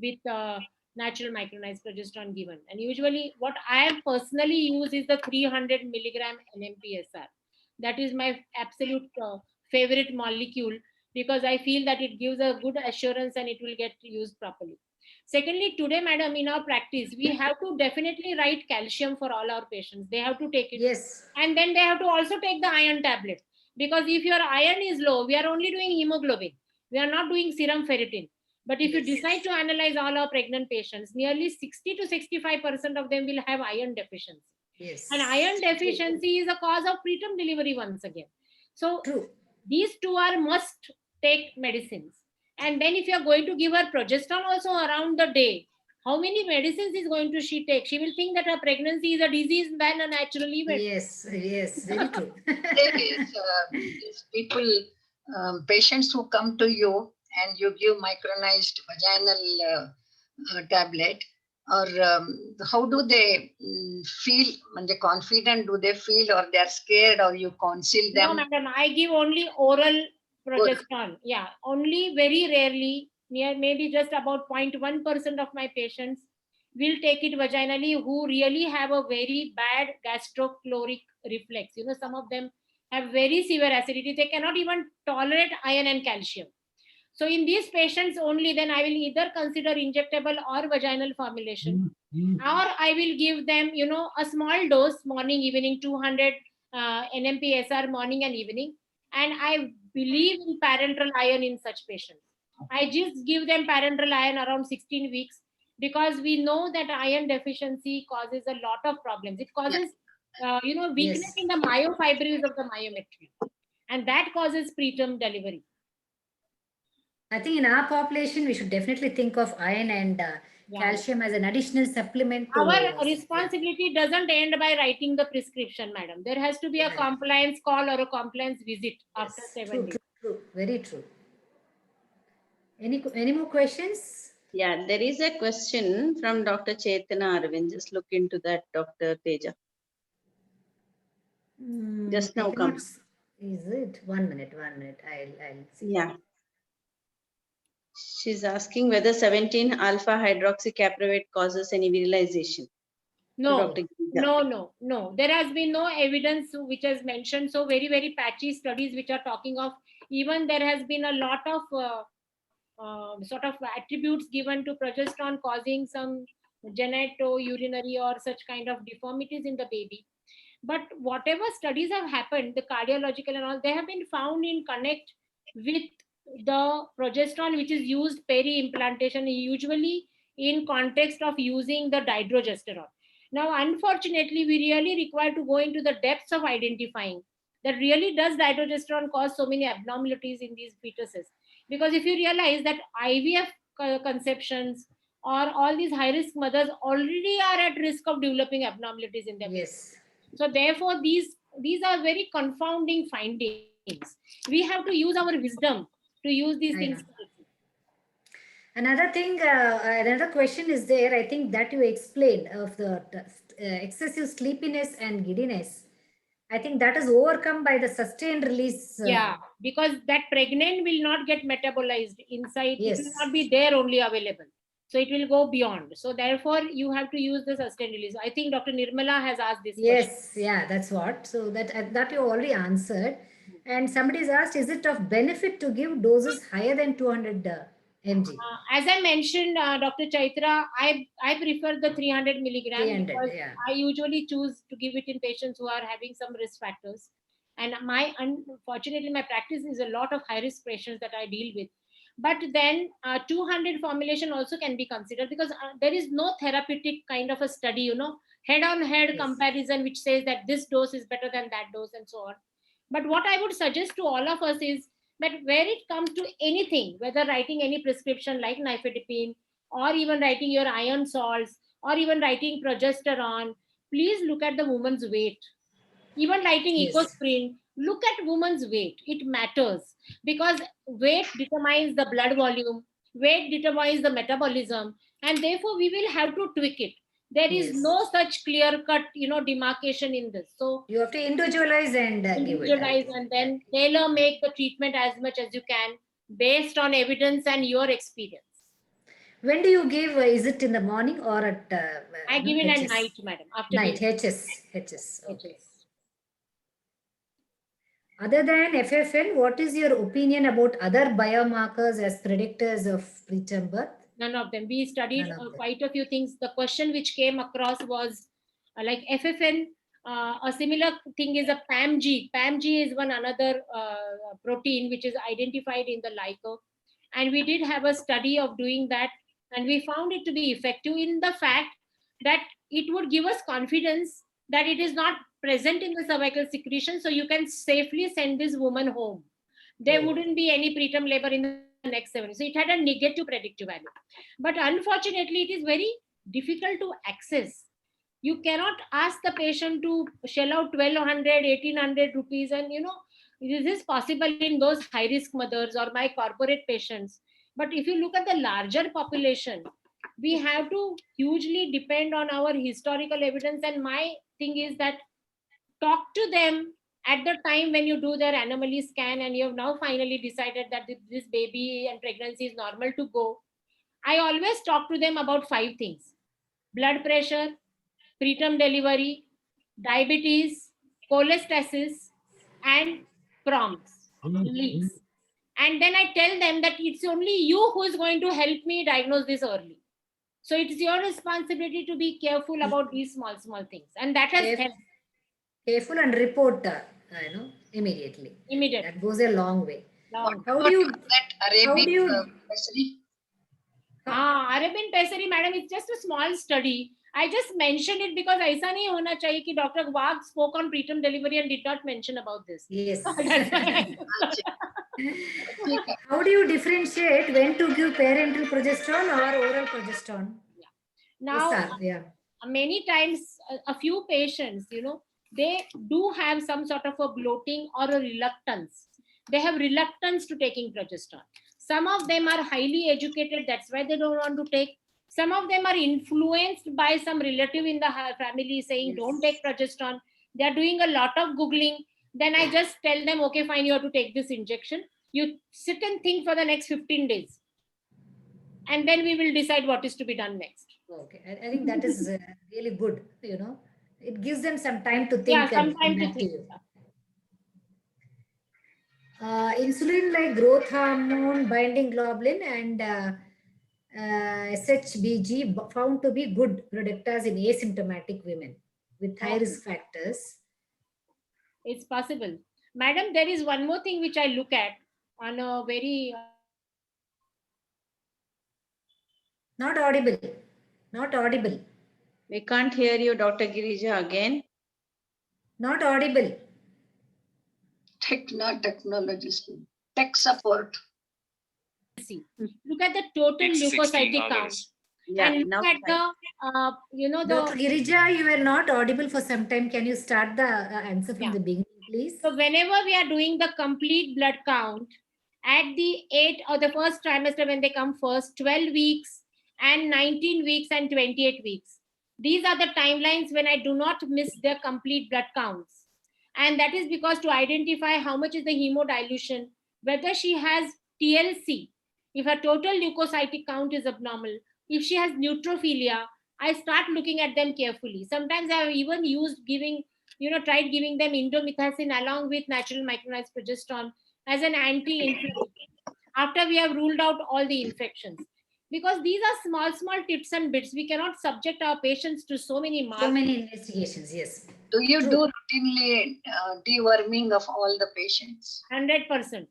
with natural micronized progesterone given. And usually what I have personally used is the 300 milligram NMPSR. That is my absolute favorite molecule, because I feel that it gives a good assurance and it will get used properly. Secondly, today, madam, in our practice, we have to definitely write calcium for all our patients. They have to take it. Yes. And then they have to also take the iron tablet. Because if your iron is low, we are only doing hemoglobin. We are not doing serum ferritin. But if you decide to analyze all our pregnant patients, nearly 60 to 65% of them will have iron deficiency. Yes. And iron deficiency is a cause of preterm delivery once again. So these two are must take medicines. And then if you are going to give her progesterone also around the day, how many medicines is going to she take? She will think that her pregnancy is a disease than a natural event. Yes, very true. These people, patients who come to you and you give micronized vaginal tablet, or how do they feel? When they're confident, do they feel, or they're scared, or you counsel them? No, madam, I give only oral progesterone. Yeah, only very rarely, maybe just about 0.1% of my patients will take it vaginally who really have a very bad gastrochloric reflex. Some of them have very severe acidity. They cannot even tolerate iron and calcium. So in these patients only, then I will either consider injectable or vaginal formulation, or I will give them, a small dose, morning, evening, 200 NMPSR morning and evening. And I believe in parenteral iron in such patients. I just give them parenteral iron around 16 weeks, because we know that iron deficiency causes a lot of problems. It causes, weakness in the myofibrils of the myometrium, and that causes preterm delivery. I think in our population, we should definitely think of iron and calcium as an additional supplement. Our responsibility doesn't end by writing the prescription, madam. There has to be a compliance call or a compliance visit after 7 days. True, very true. Any more questions? Yeah, there is a question from Dr. Chaitanya Arvind. Just look into that, Dr. Teja. Just now comes. Is it? 1 minute. I'll see. Yeah. She's asking whether 17 alpha hydroxycaprate causes any virilization. No. There has been no evidence which has mentioned. So very, very patchy studies which are talking of. Even there has been a lot of sort of attributes given to progesterone causing some genitourinary or such kind of deformities in the baby. But whatever studies have happened, the cardiological and all, they have been found in connect with the progesterone which is used peri-implantation, usually in context of using the dydrogesterone. Now, unfortunately, we really require to go into the depths of identifying that really does dydrogesterone cause so many abnormalities in these fetuses. Because if you realize that IVF conceptions or all these high-risk mothers already are at risk of developing abnormalities in their babies. So therefore, these are very confounding findings. We have to use our wisdom to use these things. Another thing, another question is there, I think that you explained of the excessive sleepiness and giddiness. I think that is overcome by the sustained release. Yeah, because that pregnant will not get metabolized inside. It will not be there only available. So it will go beyond. So therefore, you have to use the sustained release. I think Dr. Nirmala has asked this question. Yeah, that's what. So that you already answered. And somebody's asked, is it of benefit to give doses higher than 200 mg? As I mentioned, Dr. Chaitra, I prefer the 300 milligram because I usually choose to give it in patients who are having some risk factors. And unfortunately, my practice is a lot of high risk patients that I deal with. But then 200 formulation also can be considered, because there is no therapeutic kind of a study, head on head comparison, which says that this dose is better than that dose and so on. But what I would suggest to all of us is that where it comes to anything, whether writing any prescription like nifedipine, or even writing your iron salts, or even writing progesterone, please look at the woman's weight. Even writing EcoSprint, look at woman's weight. It matters, because weight determines the blood volume, weight determines the metabolism, and therefore we will have to tweak it. There is no such clear-cut, demarcation in this. So you have to individualize and individualize, and then tailor make the treatment as much as you can based on evidence and your experience. When do you give? Is it in the morning or at? I give it at night, madam. After night, dinner. HS. Okay. Other than FFN, what is your opinion about other biomarkers as predictors of preterm birth? None of them. We studied quite a few things. The question which came across was like FFN. A similar thing is a PAMG. PAMG is one another protein which is identified in the LICO. And we did have a study of doing that. And we found it to be effective in the fact that it would give us confidence that it is not present in the cervical secretion. So you can safely send this woman home. There wouldn't be any preterm labor in the next 7 years. So it had a negative predictive value. But unfortunately, it is very difficult to access. You cannot ask the patient to shell out 1,200, 1,800 rupees. And, this is possible in those high-risk mothers or my corporate patients. But if you look at the larger population, we have to hugely depend on our historical evidence. And my thing is that talk to them at the time when you do their anomaly scan and you have now finally decided that this baby and pregnancy is normal to go. I always talk to them about 5 things: blood pressure, preterm delivery, diabetes, cholestasis, and PROMs, leaks. And then I tell them that it's only you who is going to help me diagnose this early. So it's your responsibility to be careful about these small things. And that has helped. Careful and report, immediately. Immediately. That goes a long way. How do you... pessary? Arabian pessary, madam, it's just a small study. I just mentioned it because aisa nahi hona chahiye ki Dr. Wagh spoke on preterm delivery and did not mention about this. Yes. How do you differentiate when to give parenteral progesterone or oral progesterone? Now, many times, a few patients, they do have some sort of a bloating or a reluctance. They have reluctance to taking progesterone. Some of them are highly educated. That's why they don't want to take. Some of them are influenced by some relative in the family saying, don't take progesterone. They are doing a lot of Googling. Then I just tell them, okay, fine, you have to take this injection. You sit and think for the next 15 days. And then we will decide what is to be done next. Okay, I think that is really good, It gives them some time to think. Yeah, some time to think. Insulin-like growth hormone binding globulin and SHBG found to be good predictors in asymptomatic women with high risk factors. It's possible. Madam, there is one more thing which I look at on a very... Not audible. Not audible. We can't hear you, Dr. Girija, again. Not audible. Technologist. Tech support. See, look at the total leukocytic count. Yeah, and look at the, Dr. Girija, you were not audible for some time. Can you start the answer from the beginning, please? So whenever we are doing the complete blood count at the 8 or the first trimester when they come first, 12 weeks and 19 weeks and 28 weeks. These are the timelines when I do not miss their complete blood counts. And that is because to identify how much is the hemodilution, whether she has TLC, if her total leukocytic count is abnormal, if she has neutrophilia, I start looking at them carefully. Sometimes I have even tried giving them indomethacin along with natural micronized progesterone as an anti-inflammatory after we have ruled out all the infections. Because these are small tips and bits. We cannot subject our patients to so many marks. So many investigations, yes. Do you True. do routinely deworming of all the patients? 100%.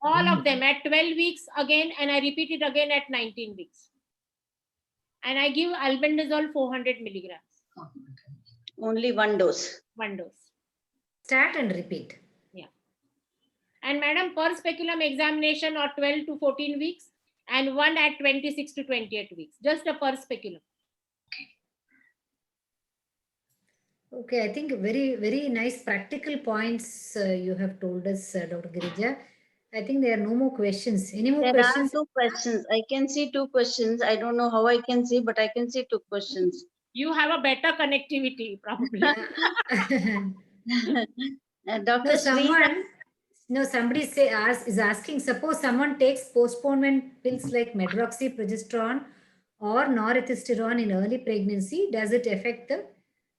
All of them at 12 weeks again, and I repeat it again at 19 weeks. And I give albendazole 400 milligrams, Oh, Only one dose. one dose. Start and repeat. And madam, per speculum examination or 12 to 14 weeks, and one at 26 to 28 weeks, just a per speculum. Okay, I think very, very nice practical points you have told us, Dr. Girija. I think there are no more questions. Any more There questions? are 2 questions. I can see 2 questions. I don't know how I can see, but I can see 2 questions. You have a better connectivity, probably. Dr. Somebody is asking, suppose someone takes postponement pills like medroxyprogesterone or norethistérone in early pregnancy, does it affect the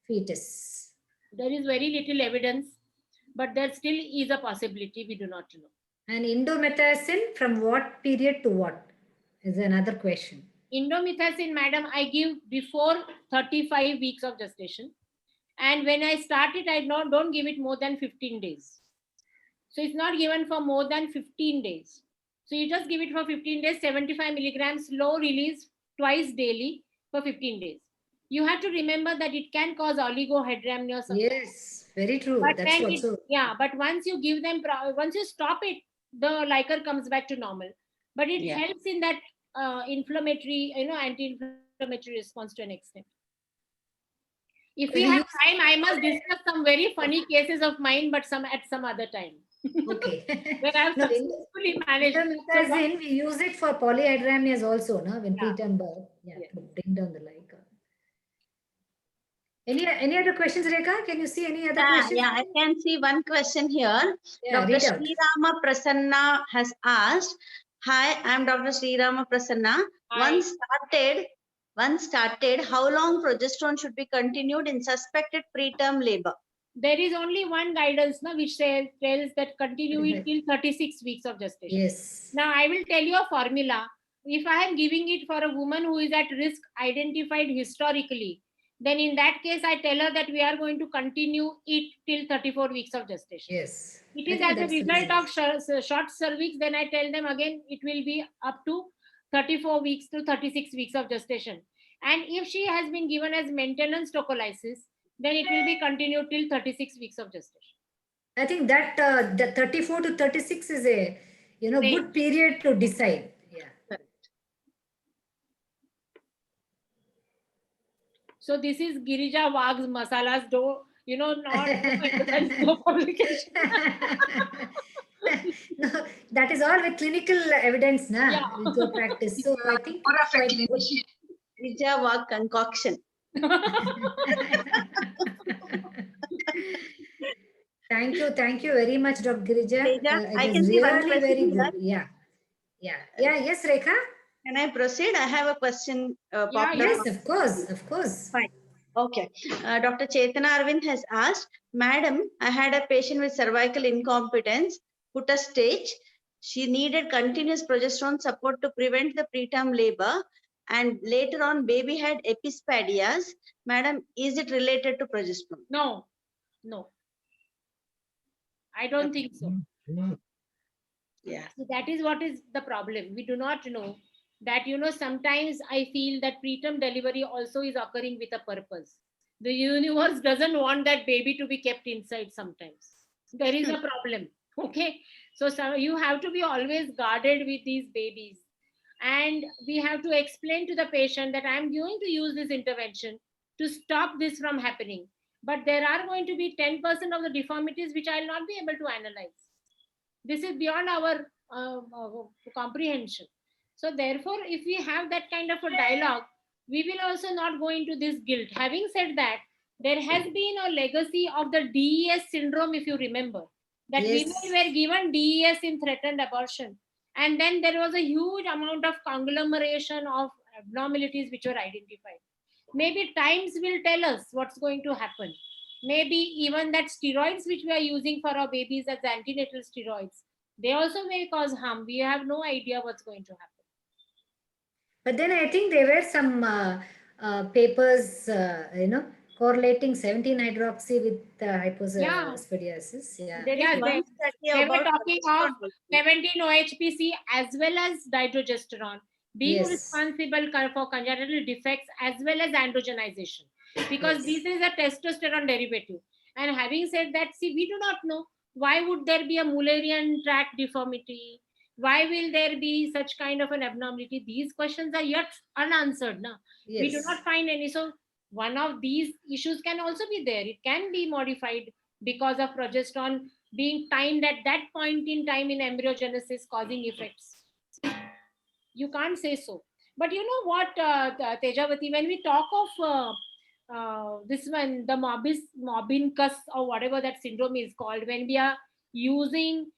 fetus? There is very little evidence, but there still is a possibility. We do not know. And indomethacin from what period to what is another question. Indomethacin, madam, I give before 35 weeks of gestation. And when I start it, I don't give it more than 15 days. So it's not given for more than 15 days. So you just give it for 15 days, 75 milligrams, slow release twice daily for 15 days. You have to remember that it can cause oligohydramnios. Yes, very true. But That's then also. but once you give them, once you stop it, the liquor comes back to normal. But it helps in that inflammatory, anti-inflammatory response to an extent. If we have time, I must discuss some very funny cases of mine, but at some other time. Okay. Where I have successfully managed. Indomethacin, we use it for polyhydramnias also, no? When preterm birth, to bring down the liquor. Any other questions, Rekha? Can you see any other questions? Yeah, I can see one question here. Dr. Srirama Prasanna has asked, hi, I am Dr. Srirama Prasanna. Hi. Once started, how long progesterone should be continued in suspected preterm labor? There is only one guidance which tells that continue it till 36 weeks of gestation. Yes. Now, I will tell you a formula. If I am giving it for a woman who is at risk identified historically, then in that case, I tell her that we are going to continue it till 34 weeks of gestation. Yes. It is as a result of short cervix, then I tell them again, it will be up to 34 weeks to 36 weeks of gestation. And if she has been given as maintenance tocolysis, then it will be continued till 36 weeks of gestation. I think that the 34 to 36 is a good period to decide. Yeah. So this is Girija Wagh's masalas, not no publication. No, that is all with clinical evidence, with your practice. So I think Girija Wagh concoction. Thank you very much, Dr. Girija. I can see one question very good. Yeah. Yes, Rekha. Can I proceed? I have a question. Yes, of course. Fine. Okay. Dr. Chaitana Arvind has asked, Madam, I had a patient with cervical incompetence, put a stage. She needed continuous progesterone support to prevent the preterm labor. And later on, baby had epispadias. Madam, is it related to progesterone? No. I don't think so. Yeah. So that is what is the problem. We do not know that, sometimes I feel that preterm delivery also is occurring with a purpose. The universe doesn't want that baby to be kept inside sometimes. There is a problem. Okay. So you have to be always guarded with these babies. And we have to explain to the patient that I'm going to use this intervention to stop this from happening. But there are going to be 10% of the deformities which I'll not be able to analyze. This is beyond our comprehension. So therefore, if we have that kind of a dialogue, we will also not go into this guilt. Having said that, there has been a legacy of the DES syndrome, if you remember, that women were given DES in threatened abortion. And then there was a huge amount of conglomeration of abnormalities which were identified. Maybe times will tell us what's going to happen. Maybe even that steroids which we are using for our babies as antenatal steroids, they also may cause harm. We have no idea what's going to happen. But then I think there were some papers, correlating 17-hydroxy with Yeah. hypospadiasis. Yeah. There Yeah, is one study they were about talking of progesterone also. 17-OHPC as well as dydrogesterone being Yes. responsible for congenital defects as well as androgenization, because Yes. this is a testosterone derivative. And having said that, see, we do not know why would there be a Mullerian tract deformity. Why will there be such kind of an abnormality? These questions are yet unanswered. Na? Yes. We do not find any. So one of these issues can also be there. It can be modified because of progesterone being timed at that point in time in embryogenesis, causing effects. You can't say so. But you know what, Tejavati, when we talk of this one, the Mobincus or whatever that syndrome is called, when we are using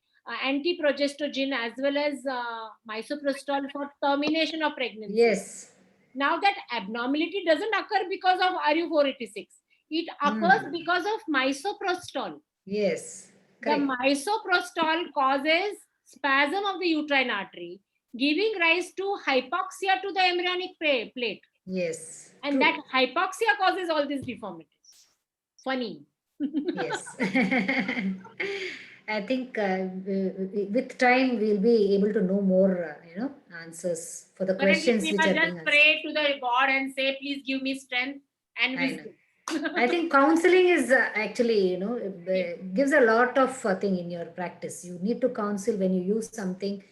anti-progestogen as well as misoprostol for termination of pregnancy. Yes. Now that abnormality doesn't occur because of RU486. It occurs because of misoprostol. Yes. The misoprostol causes spasm of the uterine artery, giving rise to hypoxia to the embryonic plate. Yes. And True. that hypoxia causes all these deformities. Funny. Yes. I think with time we'll be able to know more, answers for the Currently, questions we which must are just being asked. pray to the God and say, please give me strength and I wisdom. I think counseling is actually, gives a lot of thing in your practice. You need to counsel when you use something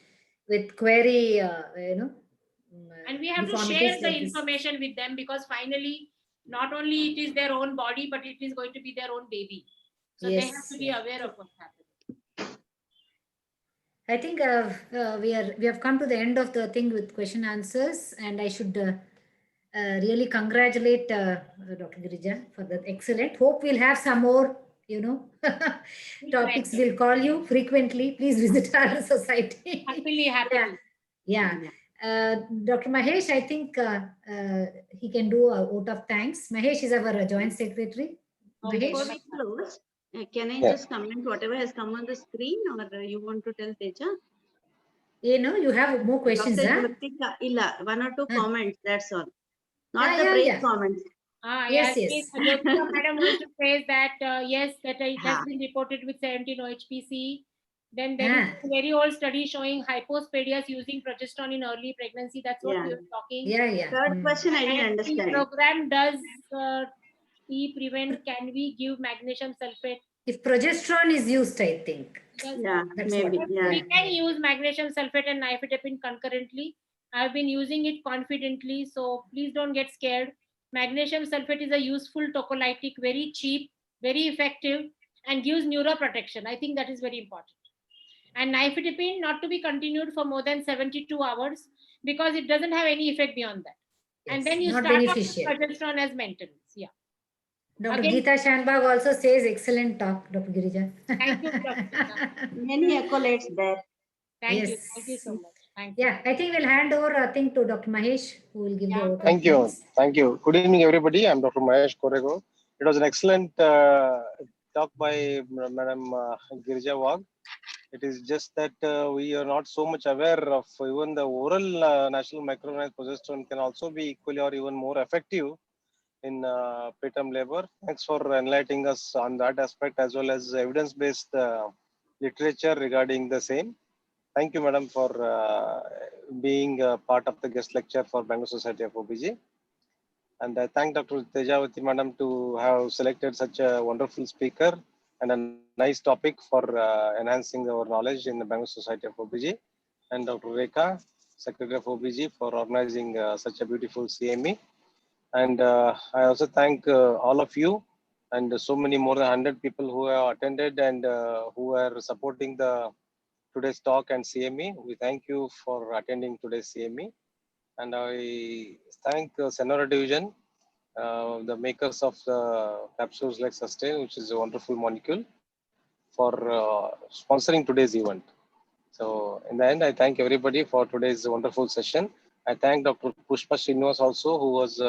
with query, And we have to deformities share the like this. information with them, because finally, not only it is their own body, but it is going to be their own baby. So they have to be aware of what's happening. I think we have come to the end of the thing with question answers, and I should really congratulate Dr. Girija for that excellent. Hope we'll have some more, topics. We'll call you frequently. Please visit our society. Happily. Yeah. Dr. Mahesh, I think he can do a vote of thanks. Mahesh is our joint secretary. Before Mahesh? we close, can I just comment whatever has come on the screen, or you want to tell Teja? You have more questions, Dr. huh? Jyotika, Illa, one or two comments, that's all. Not Yeah, the break yeah. comments. Yes. Jyotika madam wants to say that yes, that it has been reported with 17 OHPC. Then there is a very old study showing hypospadias using progesterone in early pregnancy. That's what we were talking. Yeah. Third question I didn't understand. Program does prevent. Can we give magnesium sulfate? If progesterone is used, I think. Yeah, maybe. Yeah. We can use magnesium sulfate and nifedipine concurrently. I've been using it confidently, so please don't get scared. Magnesium sulfate is a useful tocolytic, very cheap, very effective, and gives neuroprotection. I think that is very important. And nifedipine not to be continued for more than 72 hours, because it doesn't have any effect beyond that. Yes, and then you not start beneficial. off with progesterone as maintenance. Yeah. Dr. Geeta Shanbag also says excellent talk, Dr. Girija. Thank you. Many accolades there. Thank you. Thank you so much. Thank you. Yeah, I think we'll hand over to Dr. Mahesh, who will give the vote. Thank you. Thank you. Good evening, everybody. I'm Dr. Mahesh Korego. It was an excellent talk by Madam Girija Wag. It is just that we are not so much aware of even the oral national micronized progesterone can also be equally or even more effective in preterm labor. Thanks for enlightening us on that aspect, as well as evidence-based literature regarding the same. Thank you, madam, for being part of the guest lecture for Bangalore Society of OBG. And I thank Dr. Tejavati, madam, to have selected such a wonderful speaker and a nice topic for enhancing our knowledge in the Bangalore Society of OBG. And Dr. Rekha, Secretary of OBG, for organizing such a beautiful CME. And I also thank all of you and so many more than 100 people who have attended and who are supporting today's talk and CME. We thank you for attending today's CME. And I thank Senora Division, the makers of the capsules like Sustain, which is a wonderful molecule, for sponsoring today's event. So in the end, I thank everybody for today's wonderful session. I thank Dr. Pushpa Srinivas also, who was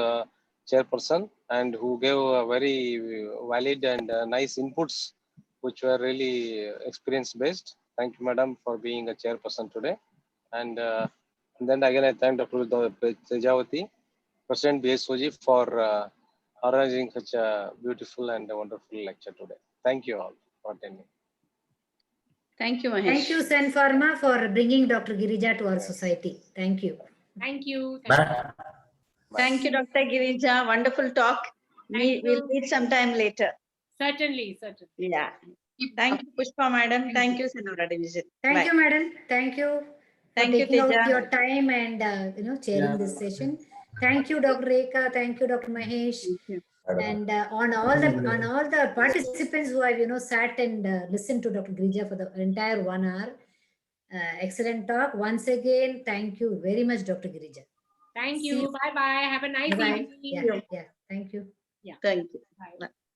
chairperson and who gave very valid and nice inputs, which were really experience-based. Thank you, madam, for being a chairperson today. And then again, I thank Dr. Tejavati, President BSOG, for arranging such a beautiful and a wonderful lecture today. Thank you all for attending. Thank you, Mahesh. Thank you, Sen Pharma, for bringing Dr. Girija to our Yes. society. Thank you. Thank you. Thank you. Thank you, Dr. Girija. Wonderful talk. Thank We'll you. meet sometime later. Certainly, certainly. Yeah. Thank you, Pushpa Madam. Thank you, Senora Division. Thank Bye. you, madam. Thank you for Thank you, taking out Teja. your time and chairing this session. Thank you, Dr. Rekha. Thank you, Dr. Mahesh. Thank you. And on all the participants who have sat and listened to Dr. Girija for the entire 1 hour. Excellent talk. Once again, thank you very much, Dr. Girija. Thank See you. you. Bye bye. Have a nice Bye-bye. evening. Yeah, yeah. Thank you. Thank you. Bye. Bye.